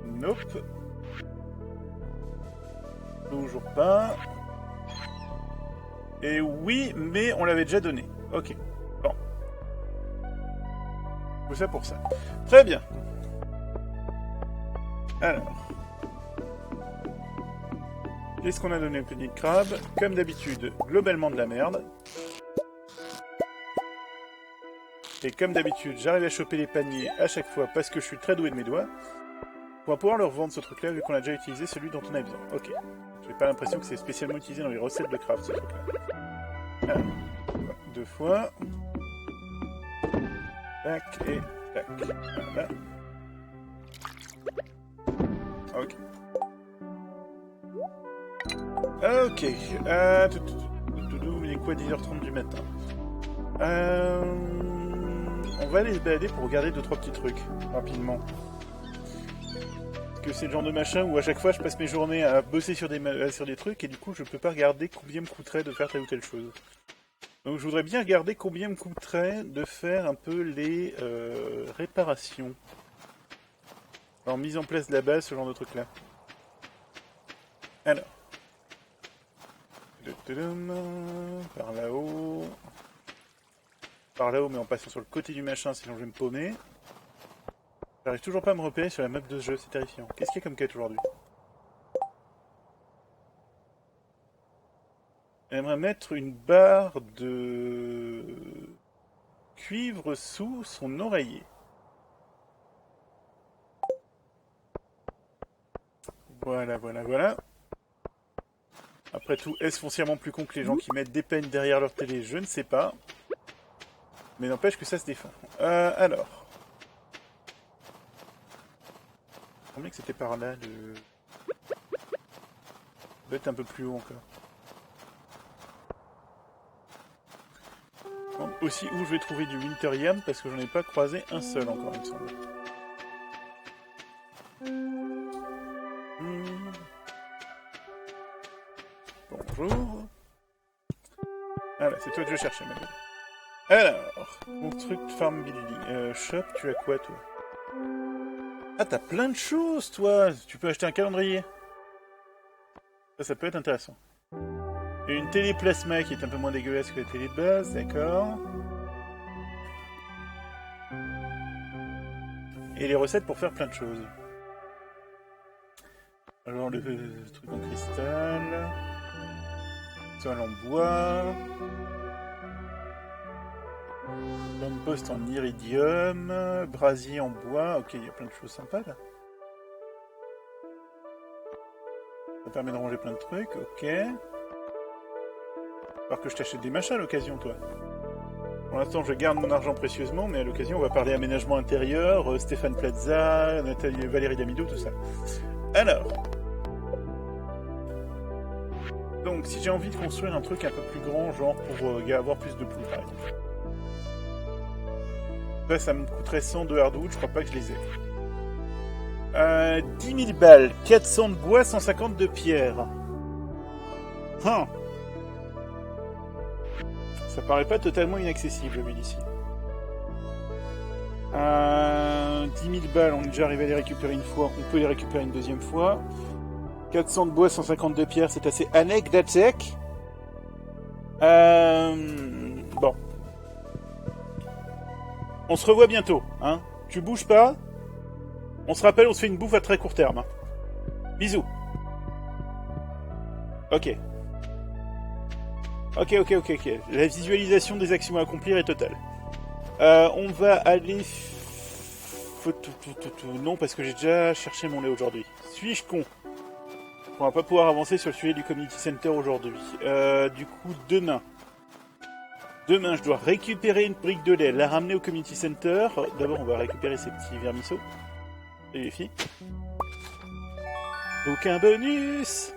Nope. Toujours pas. Et oui, mais on l'avait déjà donné. Ok. Bon. Tout ça pour ça. Très bien. Alors. Qu'est-ce qu'on a donné au petit crabe? Comme d'habitude, globalement de la merde. Et comme d'habitude, j'arrive à choper les paniers à chaque fois parce que je suis très doué de mes doigts. On va pouvoir leur vendre ce truc-là vu qu'on a déjà utilisé celui dont on a besoin. Ok. J'ai pas l'impression que c'est spécialement utilisé dans les recettes de craft ce truc-là. Alors, 2 fois. Tac et tac. Voilà. Ok. Ok. Il est quoi 10h30 du matin? On va aller se balader pour regarder 2-3 petits trucs, rapidement. Parce que c'est le genre de machin où à chaque fois je passe mes journées à bosser sur des trucs et du coup je peux pas regarder combien me coûterait de faire telle ou telle chose. Donc je voudrais bien regarder combien me coûterait de faire un peu les réparations. Alors mise en place de la base, ce genre de truc là. Alors. Par là-haut. Par là-haut, mais en passant sur le côté du machin, sinon je vais me paumer. J'arrive toujours pas à me repérer sur la map de ce jeu, c'est terrifiant. Qu'est-ce qu'il y a comme quête aujourd'hui? J'aimerais mettre une barre de cuivre sous son oreiller. Voilà, voilà, voilà. Après tout, est-ce foncièrement plus con que les gens qui mettent des peines derrière leur télé? Je ne sais pas. Mais n'empêche que ça se défend. Alors. Je crois que c'était par là, le... Ça doit être un peu plus haut encore. Je me demande aussi où je vais trouver du Winter Yam, parce que j'en ai pas croisé un seul encore, il me semble. Bonjour. Ah là, c'est toi que je cherchais, ma gueule. Alors, Construct Farm Building. Shop, tu as quoi, toi? Ah, t'as plein de choses, toi. Tu peux acheter un calendrier. Ça peut être intéressant. Et une télé plasma qui est un peu moins dégueulasse que la télé de base, d'accord. Et les recettes pour faire plein de choses. Alors, le truc en cristal. Toile en bois. Poste en iridium, brasier en bois, ok, il y a plein de choses sympas là. Ça permet de ranger plein de trucs, ok. Alors que je t'achète des machins à l'occasion, toi. Pour l'instant, je garde mon argent précieusement, mais à l'occasion, on va parler aménagement intérieur, Stéphane Plaza, Nathalie, Valérie Damido, tout ça. Alors. Donc, si j'ai envie de construire un truc un peu plus grand, genre pour avoir plus de poules, par exemple. Là, ça me coûterait 100 de hardwood, je crois pas que je les ai. 10 000 balles, 400 de bois, 150 de pierre. Hein. Ça paraît pas totalement inaccessible, vu d'ici. 10 000 balles, on est déjà arrivé à les récupérer une fois, on peut les récupérer une deuxième fois. 400 de bois, 150 de pierre, c'est assez anecdotique. Bon. On se revoit bientôt, hein. Tu bouges pas. On se rappelle, on se fait une bouffe à très court terme. Hein. Bisous. Ok. Ok. La visualisation des actions à accomplir est totale. On va aller... Non, parce que j'ai déjà cherché mon lait aujourd'hui. Suis-je con? On va pas pouvoir avancer sur le sujet du Community Center aujourd'hui. Du coup, demain, je dois récupérer une brique de lait, la ramener au Community Center. D'abord, on va récupérer ces petits vermisseaux. Et les filles. Aucun bonus.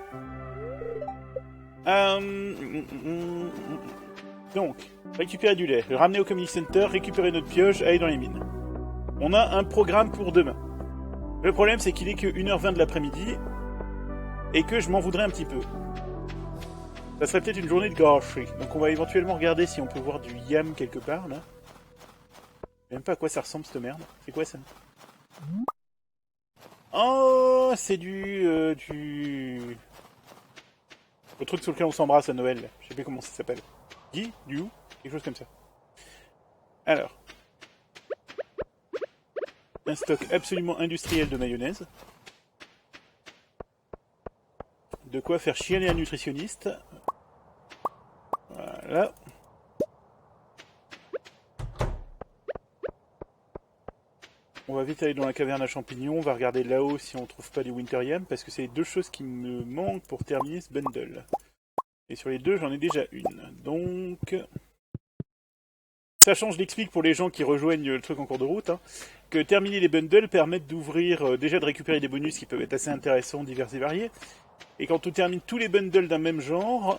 Donc, récupérer du lait, le ramener au Community Center, récupérer notre pioche, aller dans les mines. On a un programme pour demain. Le problème, c'est qu'il est que 1h20 de l'après-midi et que je m'en voudrais un petit peu. Ça serait peut-être une journée de gâchis. Donc on va éventuellement regarder si on peut voir du yam quelque part, là. Je sais même pas à quoi ça ressemble, cette merde. C'est quoi, ça? Oh, c'est le truc sur lequel on s'embrasse à Noël. Je sais plus comment ça s'appelle. Guy? Du ou? Quelque chose comme ça. Alors. Un stock absolument industriel de mayonnaise. De quoi faire chialer un nutritionniste. Voilà. On va vite aller dans la caverne à champignons, on va regarder là-haut si on trouve pas du Winter Yam, parce que c'est les deux choses qui me manquent pour terminer ce bundle. Et sur les deux, j'en ai déjà une. Donc... Sachant, je l'explique pour les gens qui rejoignent le truc en cours de route, hein, que terminer les bundles permettent d'ouvrir, déjà de récupérer des bonus qui peuvent être assez intéressants, divers et variés. Et quand on termine tous les bundles d'un même genre...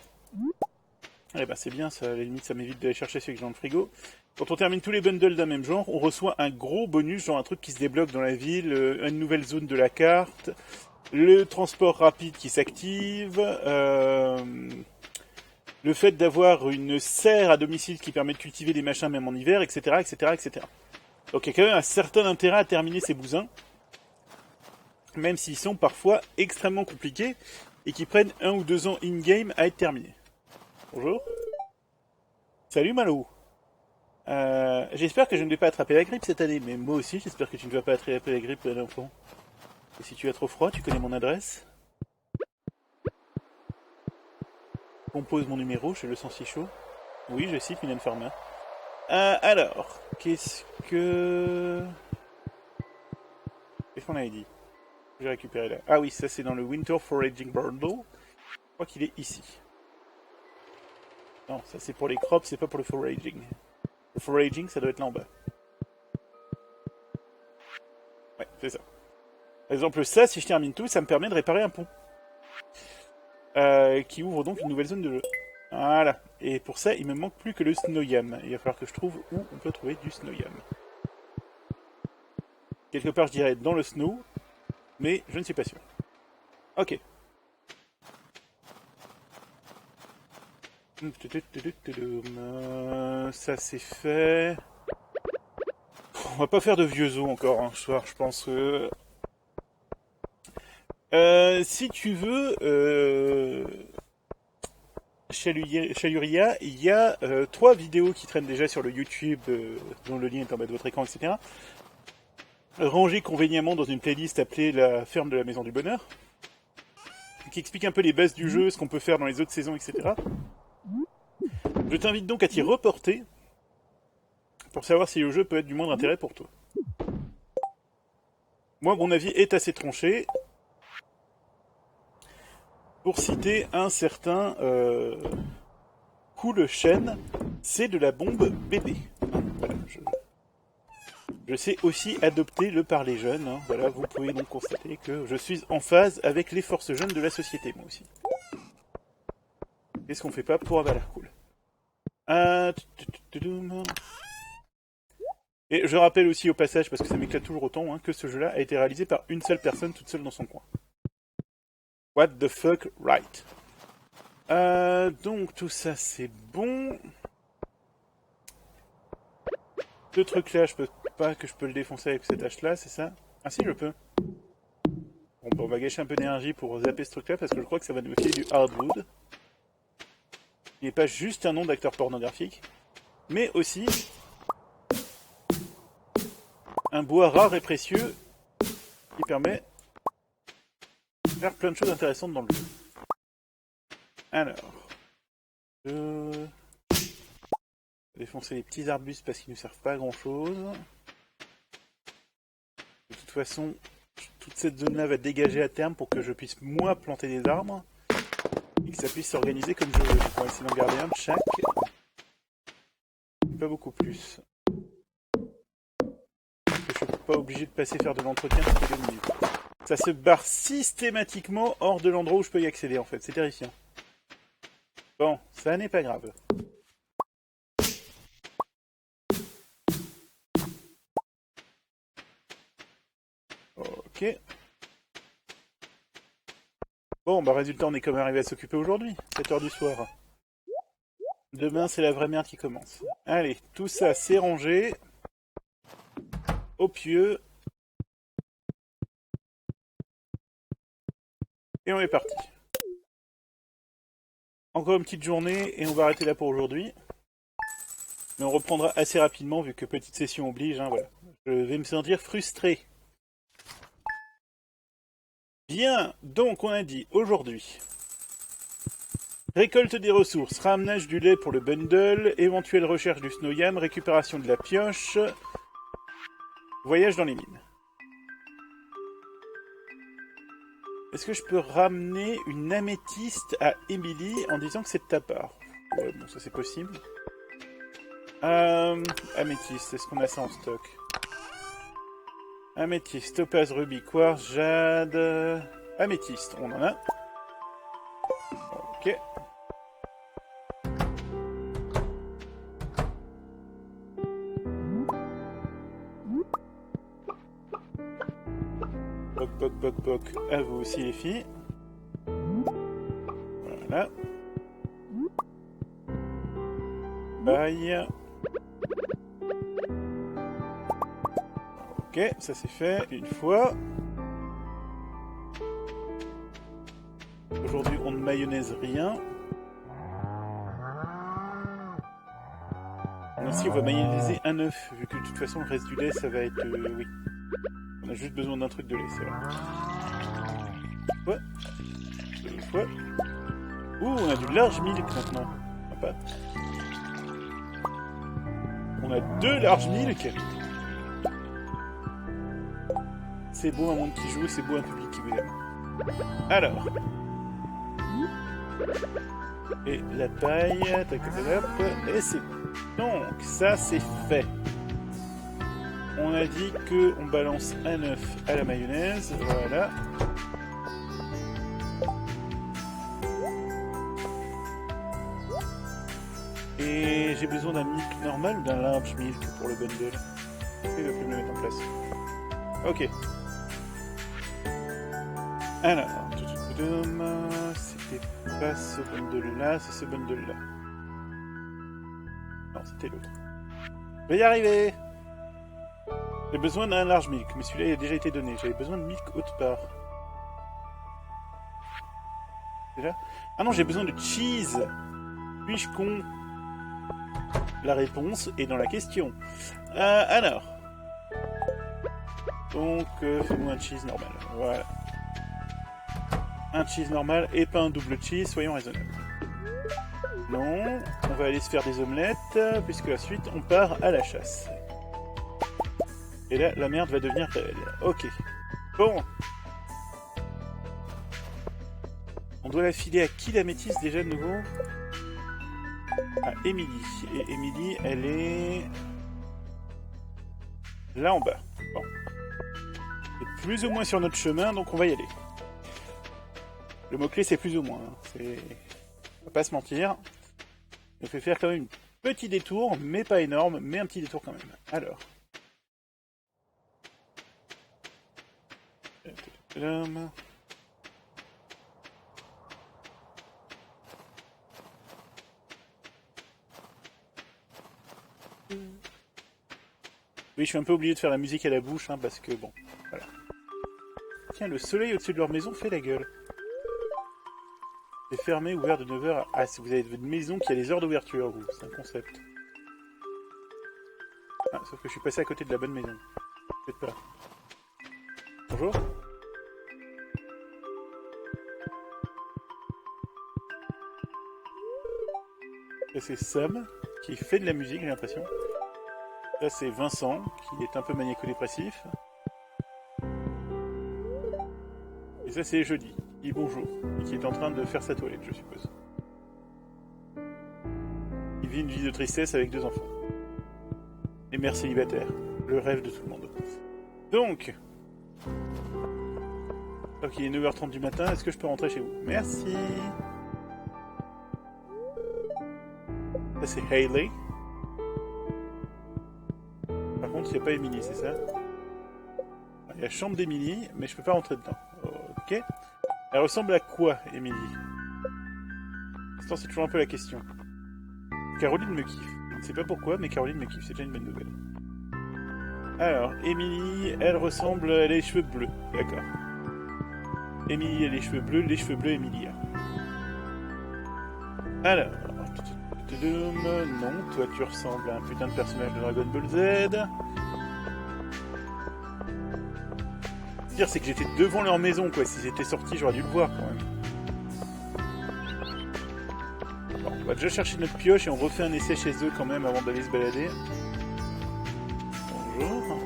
Eh ben c'est bien, ça, à la limite ça m'évite d'aller chercher ceux que j'ai dans le frigo. Quand on termine tous les bundles d'un même genre, on reçoit un gros bonus, genre un truc qui se débloque dans la ville, une nouvelle zone de la carte, le transport rapide qui s'active, le fait d'avoir une serre à domicile qui permet de cultiver des machins même en hiver, etc., etc., etc. Donc il y a quand même un certain intérêt à terminer ces bousins, même s'ils sont parfois extrêmement compliqués et qui prennent 1 ou 2 ans in-game à être terminés. Bonjour. Salut Malo. J'espère que je ne vais pas attraper la grippe cette année, mais moi aussi j'espère que tu ne vas pas attraper la grippe, l'enfant. Et si tu as trop froid, tu connais mon adresse. Compose mon numéro, je le sens si chaud. Oui, je cite Mylène Farmer. Alors, qu'est-ce qu'on avait dit? J'ai récupéré là. Ah oui, ça c'est dans le Winter Foraging Bundle. Je crois qu'il est ici. Non, ça c'est pour les crops, c'est pas pour le foraging. Le foraging, ça doit être là en bas. Ouais, c'est ça. Par exemple, ça, si je termine tout, ça me permet de réparer un pont. Qui ouvre donc une nouvelle zone de jeu. Voilà. Et pour ça, il me manque plus que le snow yam. Il va falloir que je trouve où on peut trouver du snow yam. Quelque part, je dirais dans le snow, mais je ne suis pas sûr. Ok. Ça c'est fait. On va pas faire de vieux os encore ce soir, je pense que... si tu veux, Chaluria, il y a 3 vidéos qui traînent déjà sur le YouTube, dont le lien est en bas de votre écran, etc. Rangées convéniemment dans une playlist appelée La ferme de la maison du bonheur, qui explique un peu les bases du jeu, ce qu'on peut faire dans les autres saisons, etc. Je t'invite donc à t'y reporter pour savoir si le jeu peut être du moindre intérêt pour toi. Moi, mon avis est assez tranché. Pour citer un certain Cool Shen, c'est de la bombe bébé. Voilà, je sais aussi adopter le parler jeune. Hein. Voilà, vous pouvez donc constater que je suis en phase avec les forces jeunes de la société, moi aussi. Qu'est-ce qu'on fait pas pour avoir l'air cool? Et je rappelle aussi au passage, parce que ça m'éclate toujours autant, hein, que ce jeu-là a été réalisé par une seule personne, toute seule dans son coin. What the fuck, right. Donc tout ça c'est bon. Ce truc là, je peux pas que je peux le défoncer avec cette hache là, c'est ça? Ah si, je peux. Bon, bah, on va gâcher un peu d'énergie pour zapper ce truc là, parce que je crois que ça va nous filer du hardwood. Il n'est pas juste un nom d'acteur pornographique, mais aussi un bois rare et précieux qui permet de faire plein de choses intéressantes dans le jeu. Alors, je vais défoncer les petits arbustes parce qu'ils ne servent pas à grand chose. De toute façon, toute cette zone-là va dégager à terme pour que je puisse moi planter des arbres et que ça puisse s'organiser comme je veux. On va essayer d'en garder un de chaque. Pas beaucoup plus. Je suis pas obligé de passer faire de l'entretien toutes les 2 minutes. Ça se barre systématiquement hors de l'endroit où je peux y accéder en fait. C'est terrifiant. Bon, ça n'est pas grave. Ok. Bon, bah résultat, on est quand même arrivé à s'occuper aujourd'hui. 7h du soir. Demain, c'est la vraie merde qui commence. Allez, tout ça, c'est rangé. Au pieu. Et on est parti. Encore une petite journée et on va arrêter là pour aujourd'hui. Mais on reprendra assez rapidement vu que petite session oblige. Hein, voilà. Je vais me sentir frustré. Bien, donc on a dit aujourd'hui. Récolte des ressources, ramenage du lait pour le bundle, éventuelle recherche du snow yam, récupération de la pioche, voyage dans les mines. Est-ce que je peux ramener une améthyste à Emily en disant que c'est de ta part? Ouais, bon, ça c'est possible. Améthyste, est-ce qu'on a ça en stock? Améthyste, topaz, rubis, quartz, jade... Améthyste, on en a. Ok. Poc, à vous aussi les filles. Voilà. paille. Ok, ça c'est fait une fois. Aujourd'hui, on ne mayonnaise rien. Ainsi, on va mayonnaiser un œuf, vu que de toute façon, le reste du lait, ça va être... oui. On a juste besoin d'un truc de lait, c'est vrai. Ouais. Deux fois. Ouh, on a du large milk maintenant. Sympa. On a 2 large milk. C'est beau un monde qui joue, c'est beau un public qui vous aime. Alors. Et la paille, tac, tac, tac, et c'est... Donc, ça c'est fait. On a dit qu'on balance un œuf à la mayonnaise, voilà. Et j'ai besoin d'un milk normal ou d'un large milk pour le bundle. Il va plus me le mettre en place. Ok. Alors, c'était pas ce bundle-là, c'est ce bundle-là. Non, c'était l'autre. Je vais y arriver! J'ai besoin d'un large milk, mais celui-là il a déjà été donné. J'avais besoin de milk haute part. C'est là? Ah non, j'ai besoin de cheese! Suis-je con? La réponse est dans la question. Alors. Donc, fais-moi un cheese normal. Voilà. Un cheese normal et pas un double cheese, soyons raisonnables. Non, on va aller se faire des omelettes, puisque ensuite on part à la chasse. Et là, la merde va devenir réelle. Ok. Bon. On doit la filer à qui la métisse déjà de nouveau? À Émilie. Et Émilie, elle est... là en bas. Bon. C'est plus ou moins sur notre chemin, donc on va y aller. Le mot-clé, c'est plus ou moins. C'est... on va pas se mentir. On fait faire quand même un petit détour, mais pas énorme, mais un petit détour quand même. Alors. Oui, je suis un peu obligé de faire la musique à la bouche, hein, parce que bon, voilà. Tiens, le soleil au-dessus de leur maison fait la gueule. C'est fermé, ouvert de 9h à... ah, si vous avez une maison qui a les heures d'ouverture, vous, c'est un concept. Ah, sauf que je suis passé à côté de la bonne maison. Peut-être pas. Bonjour. Ça c'est Sam, qui fait de la musique, j'ai l'impression. Ça c'est Vincent, qui est un peu maniaco-dépressif. Et ça c'est Jeudi, qui dit bonjour, et qui est en train de faire sa toilette, je suppose. Il vit une vie de tristesse avec 2 enfants. Et mère célibataire, le rêve de tout le monde. Donc... ok, il est 9h30 du matin, est-ce que je peux rentrer chez vous? Merci. Ça c'est Hayley. Par contre, il n'y a pas Emily, c'est ça? Il y a la chambre d'Emily, mais je peux pas rentrer dedans. Ok. Elle ressemble à quoi, Emily? Pour l'instant, c'est toujours un peu la question. Caroline me kiffe. Je ne sais pas pourquoi, mais Caroline me kiffe. C'est déjà une bonne nouvelle. Alors, Emily, elle ressemble... elle a les cheveux bleus. D'accord. Emily a les cheveux bleus, Emilia. Alors... non, toi tu ressembles à un putain de personnage de Dragon Ball Z. Le pire, c'est que j'étais devant leur maison, quoi. Si j'étais sorti, j'aurais dû le voir, quand même. Bon, on va déjà chercher notre pioche et on refait un essai chez eux, quand même, avant d'aller se balader. Bonjour.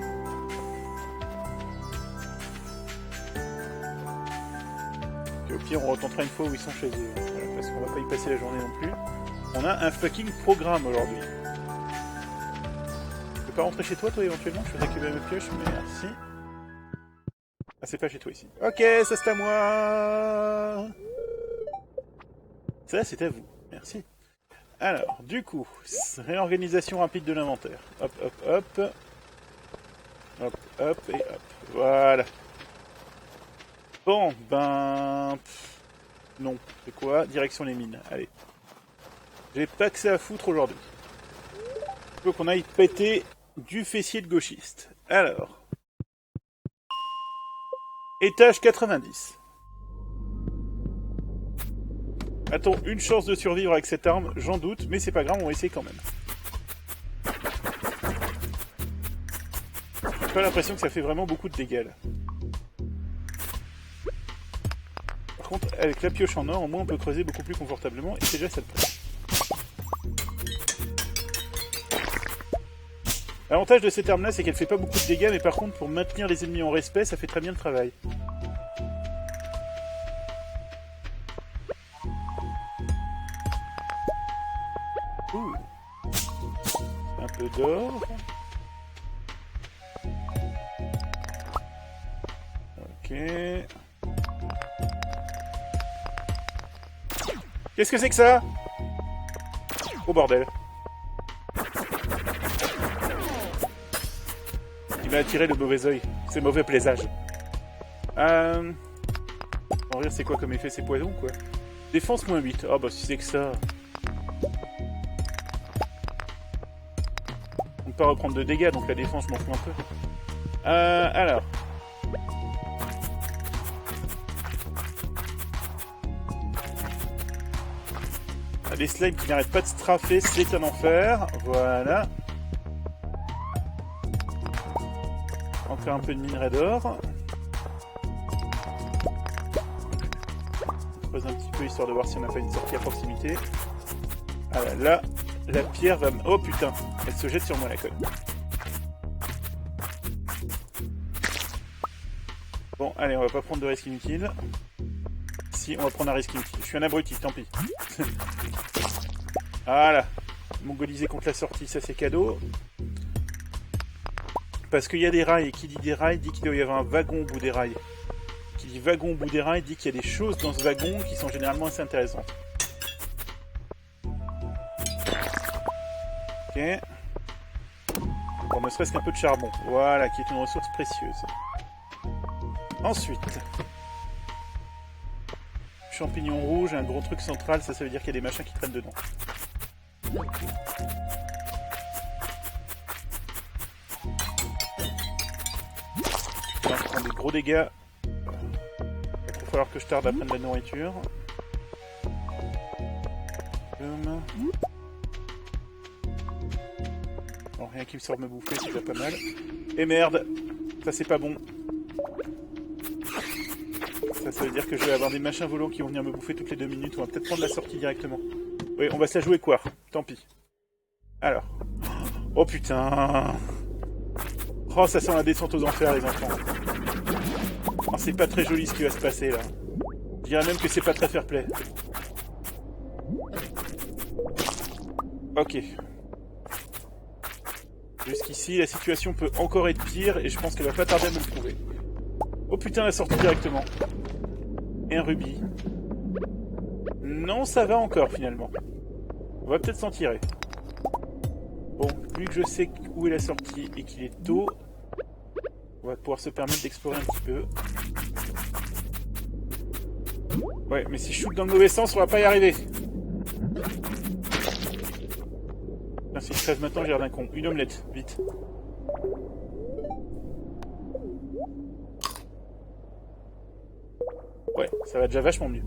Et au pire, on retentera une fois où ils sont chez eux. Voilà, parce qu'on va pas y passer la journée non plus. On a un fucking programme aujourd'hui. Tu peux pas rentrer chez toi, éventuellement? Je vais récupérer mes pioches, merci. Ah, c'est pas chez toi, ici. Ok, ça c'est à moi. Ça, c'est à vous. Merci. Alors, du coup, réorganisation rapide de l'inventaire. Hop, hop, hop. Hop, hop, et hop. Voilà. Bon, ben... non. C'est quoi? Direction les mines. Allez. J'ai pas que ça à foutre aujourd'hui. faut qu'on aille péter du fessier de gauchiste. Alors. Étage 90. A-t-on une chance de survivre avec cette arme? J'en doute, mais c'est pas grave, on va essayer quand même. J'ai pas l'impression que ça fait vraiment beaucoup de dégâts là. Par contre, avec la pioche en or, au moins on peut creuser beaucoup plus confortablement et c'est déjà ça de près. L'avantage de cette arme là, c'est qu'elle fait pas beaucoup de dégâts, mais par contre pour maintenir les ennemis en respect, ça fait très bien le travail. Ouh. Un peu d'or. Ok. Qu'est-ce que c'est que ça? Oh bordel. Il m'a attiré le mauvais oeil. C'est mauvais plaisage. En rire, c'est quoi comme effet? C'est poison quoi? Défense moins 8. Ah bah si c'est que ça. On ne peut pas reprendre de dégâts, donc la défense je m'en fous un peu. Alors. Des slimes qui n'arrêtent pas de straffer, c'est un enfer. Voilà. Encore un peu de minerai d'or. On creuse un petit peu histoire de voir si on n'a pas une sortie à proximité. Ah là, la pierre va... Oh putain, elle se jette sur moi la conne. Bon, allez, on va pas prendre de risque inutile. Si, on va prendre un risque inutile. Je suis un abruti, tant pis. Voilà. Mongolisé contre la sortie, ça c'est cadeau. Parce qu'il y a des rails, et qui dit des rails dit qu'il doit y avoir un wagon au bout des rails. Qui dit wagon au bout des rails dit qu'il y a des choses dans ce wagon qui sont généralement assez intéressantes. Ok. Bon, ne serait-ce qu'un peu de charbon. Voilà, qui est une ressource précieuse. Ensuite... Champignon rouge, un gros truc central, ça veut dire qu'il y a des machins qui traînent dedans. On va prendre des gros dégâts. Il va falloir que je tarde à prendre de la nourriture. Bon, rien qui me sort me bouffer, c'est déjà pas mal. Et merde, ça c'est pas bon. Ça veut dire que je vais avoir des machins volants qui vont venir me bouffer toutes les 2 minutes. On va peut-être prendre la sortie directement. Oui, on va se la jouer quoi? Tant pis. Alors. Oh putain. Oh, ça sent la descente aux enfers, les enfants. Oh, c'est pas très joli ce qui va se passer, là. Je dirais même que c'est pas très fair-play. Ok. Jusqu'ici, la situation peut encore être pire, et je pense qu'elle va pas tarder à me le prouver. Oh putain, la sortie directement. Et un rubis. Non, ça va encore, finalement. On va peut-être s'en tirer. Bon, vu que je sais où est la sortie et qu'il est tôt, on va pouvoir se permettre d'explorer un petit peu. Ouais, mais si je shoot dans le mauvais sens, on va pas y arriver. Putain, si je crève maintenant, j'ai l'air d'un con. Une omelette, vite. Ouais, ça va déjà vachement mieux.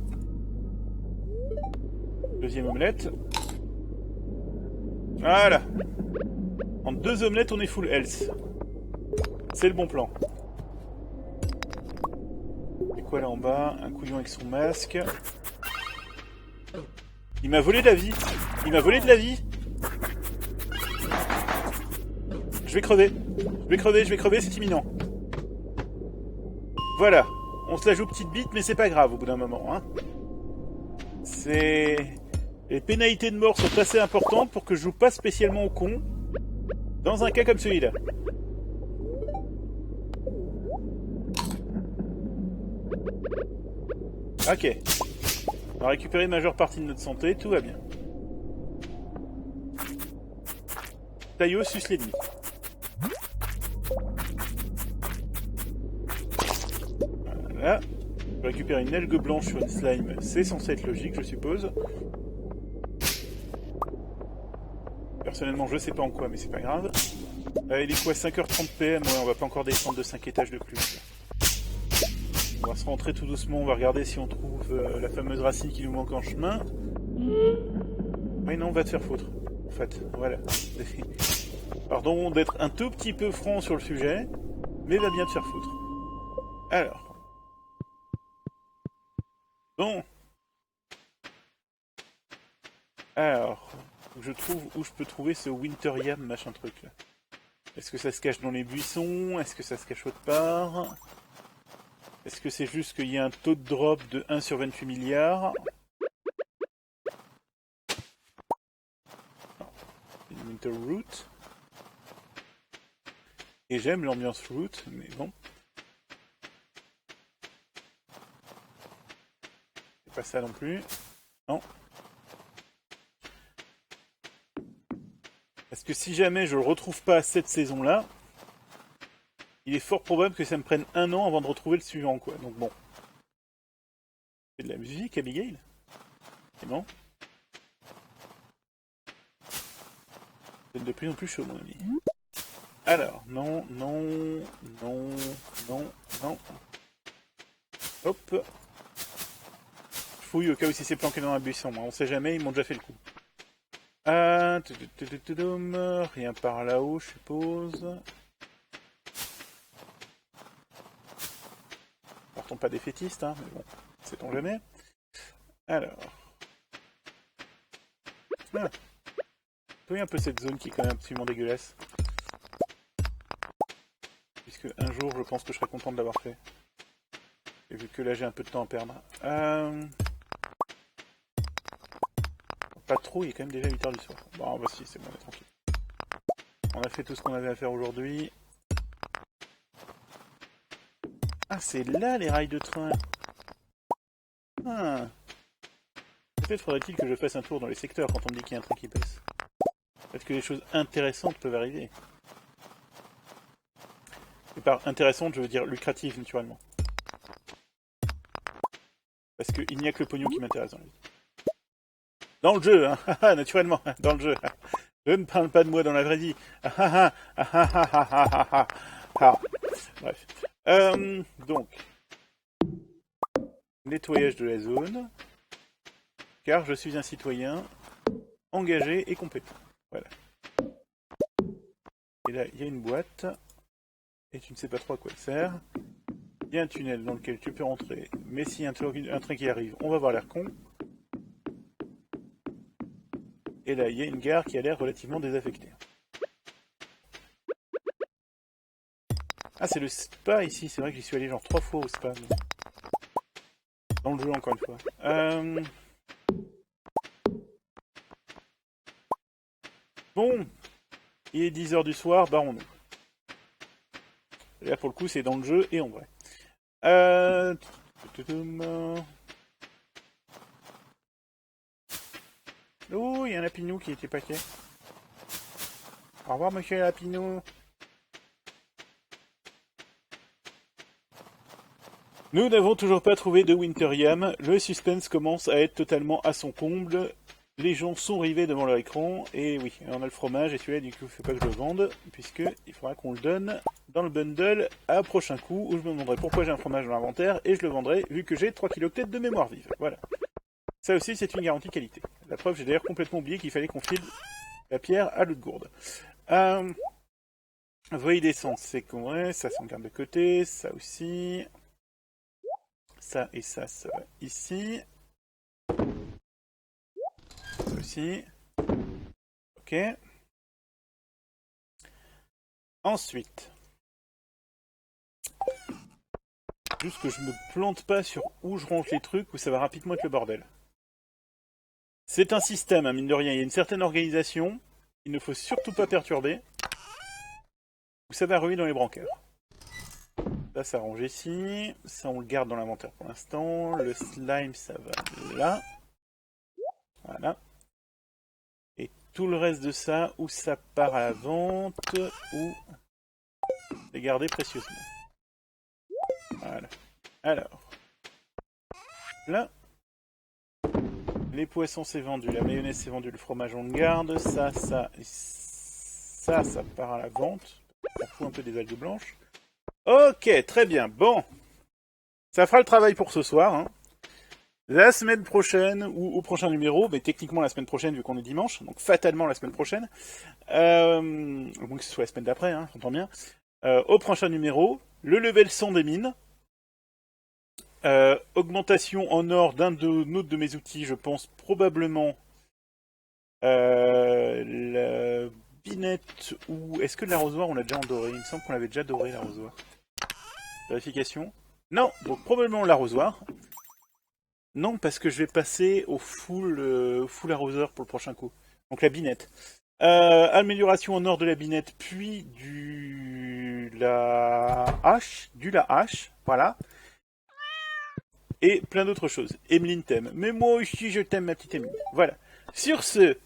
Deuxième omelette. Voilà. En 2 omelettes, on est full health. C'est le bon plan. C'est quoi là en bas? Un couillon avec son masque. Il m'a volé de la vie. Il m'a volé de la vie. Je vais crever. Je vais crever, c'est imminent. Voilà. On se la joue petite bite, mais c'est pas grave au bout d'un moment. Hein. C'est... Les pénalités de mort sont assez importantes pour que je joue pas spécialement au con dans un cas comme celui-là. Ok. On a récupéré une majeure partie de notre santé, tout va bien. Taillot suce l'ennemi. Voilà. Récupérer une algue blanche sur une slime, c'est censé être logique, je suppose. Personnellement, je sais pas en quoi, mais c'est pas grave. Il est quoi, 5h30 PM? Ouais, on va pas encore descendre de 5 étages de plus. On va se rentrer tout doucement, on va regarder si on trouve la fameuse racine qui nous manque en chemin. Oui, non, on va te faire foutre. En fait, voilà. Pardon d'être un tout petit peu franc sur le sujet, mais va bien te faire foutre. Alors. Bon. Alors. Je trouve où je peux trouver ce Winter Yam machin truc là. Est-ce que ça se cache dans les buissons? Est-ce que ça se cache autre part? Est-ce que c'est juste qu'il y a un taux de drop de 1 sur 28 milliards? Non. Une Winter Root. Et j'aime l'ambiance root, mais bon. C'est pas ça non plus. Non. Parce que si jamais je le retrouve pas cette saison-là, il est fort probable que ça me prenne 1 an avant de retrouver le suivant, quoi. Donc bon. C'est de la musique, Abigail? Et non. C'est de plus en plus chaud, mon ami. Alors, non, non, non, non, non. Hop. Je fouille au cas où si c'est planqué dans un buisson. On sait jamais, ils m'ont déjà fait le coup. Rien par là-haut, je suppose. Partons pas défaitistes, hein, mais bon, sait-on jamais. Alors. Ah. Oui, un peu cette zone qui est quand même absolument dégueulasse. Puisque un jour, je pense que je serai content de l'avoir fait. Et vu que là, j'ai un peu de temps à perdre. Pas trop, il est quand même déjà 8h du soir. Bon, bah si, c'est bon, on est tranquille. On a fait tout ce qu'on avait à faire aujourd'hui. Ah, c'est là les rails de train. Ah. Peut-être faudrait-il que je fasse un tour dans les secteurs quand on me dit qu'il y a un train qui passe. Peut-être que des choses intéressantes peuvent arriver. Et par intéressante, je veux dire lucrative, naturellement. Parce qu'il n'y a que le pognon qui m'intéresse dans la vie. Dans le jeu, hein, naturellement, dans le jeu. Je ne parle pas de moi dans la vraie vie. Bref. Donc, nettoyage de la zone. Car je suis un citoyen engagé et compétent. Voilà. Et là, il y a une boîte. Et tu ne sais pas trop à quoi elle sert. Il y a un tunnel dans lequel tu peux rentrer. Mais s'il y a un train qui arrive, on va voir l'air con. Et là, il y a une gare qui a l'air relativement désaffectée. Ah, c'est le spa ici. C'est vrai que j'y suis allé genre 3 fois au spa. Mais... dans le jeu, encore une fois. Bon. Il est 10h du soir, barrons-nous. Là, pour le coup, c'est dans le jeu et en vrai. Oh, il y a un lapinou qui était paquet. Au revoir, monsieur Lapinou. Nous n'avons toujours pas trouvé de Winter Yam. Le suspense commence à être totalement à son comble. Les gens sont rivés devant leur écran. Et oui, on a le fromage et celui-là, du coup, il ne faut pas que je le vende. Puisqu'il faudra qu'on le donne dans le bundle à un prochain coup. Où je me demanderai pourquoi j'ai un fromage dans l'inventaire. Et je le vendrai vu que j'ai 3 kiloctets de mémoire vive. Voilà. Ça aussi, c'est une garantie qualité. La preuve, j'ai d'ailleurs complètement oublié qu'il fallait qu'on file la pierre à l'autre gourde. Voie d'essence, c'est qu'on ça on garde de côté. Ça aussi. Ça et ça va ici. Ça aussi. Ok. Ensuite. Juste que je me plante pas sur où je range les trucs, où ça va rapidement être le bordel. C'est un système, hein, mine de rien. Il y a une certaine organisation. Il ne faut surtout pas perturber. Ou ça va ruiner dans les brancards. Là, ça range ici. Ça, on le garde dans l'inventaire pour l'instant. Le slime, ça va là. Voilà. Et tout le reste de ça, où ça part à la vente, ou c'est gardé précieusement. Voilà. Alors. Là. Les poissons c'est vendu, la mayonnaise c'est vendu, le fromage on le garde, ça part à la vente. On fout un peu des algues blanches. Ok, très bien, bon. Ça fera le travail pour ce soir. Hein. La semaine prochaine, ou au prochain numéro, mais techniquement la semaine prochaine vu qu'on est dimanche, donc fatalement la semaine prochaine, au moins que ce soit la semaine d'après, hein, j'entends bien, au prochain numéro, le level 100 des mines, augmentation en or d'un autre de mes outils, je pense probablement la binette, ou est-ce que l'arrosoir on l'a déjà endoré? Il me semble qu'on l'avait déjà doré l'arrosoir. Vérification. Non, donc probablement l'arrosoir. Non, parce que je vais passer au full arroseur pour le prochain coup. Donc la binette. Amélioration en or de la binette, puis la hache, voilà. Et plein d'autres choses. Emeline t'aime. Mais moi aussi je t'aime ma petite Emeline. Voilà. Sur ce,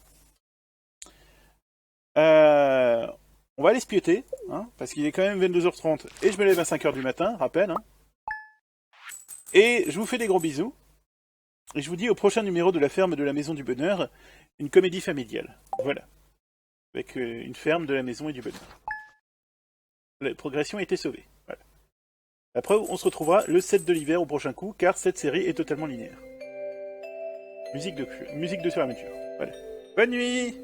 on va aller se piéter, hein, parce qu'il est quand même 22h30 et je me lève à 5h du matin, rappel. Hein. Et je vous fais des gros bisous. Et je vous dis au prochain numéro de la ferme de la Maison du Bonheur, une comédie familiale. Voilà. Avec une ferme de la Maison et du Bonheur. La progression a été sauvée. Voilà. Après, on se retrouvera le 7 de l'hiver au prochain coup, car cette série est totalement linéaire. Musique de fermeture. Voilà. Bonne nuit!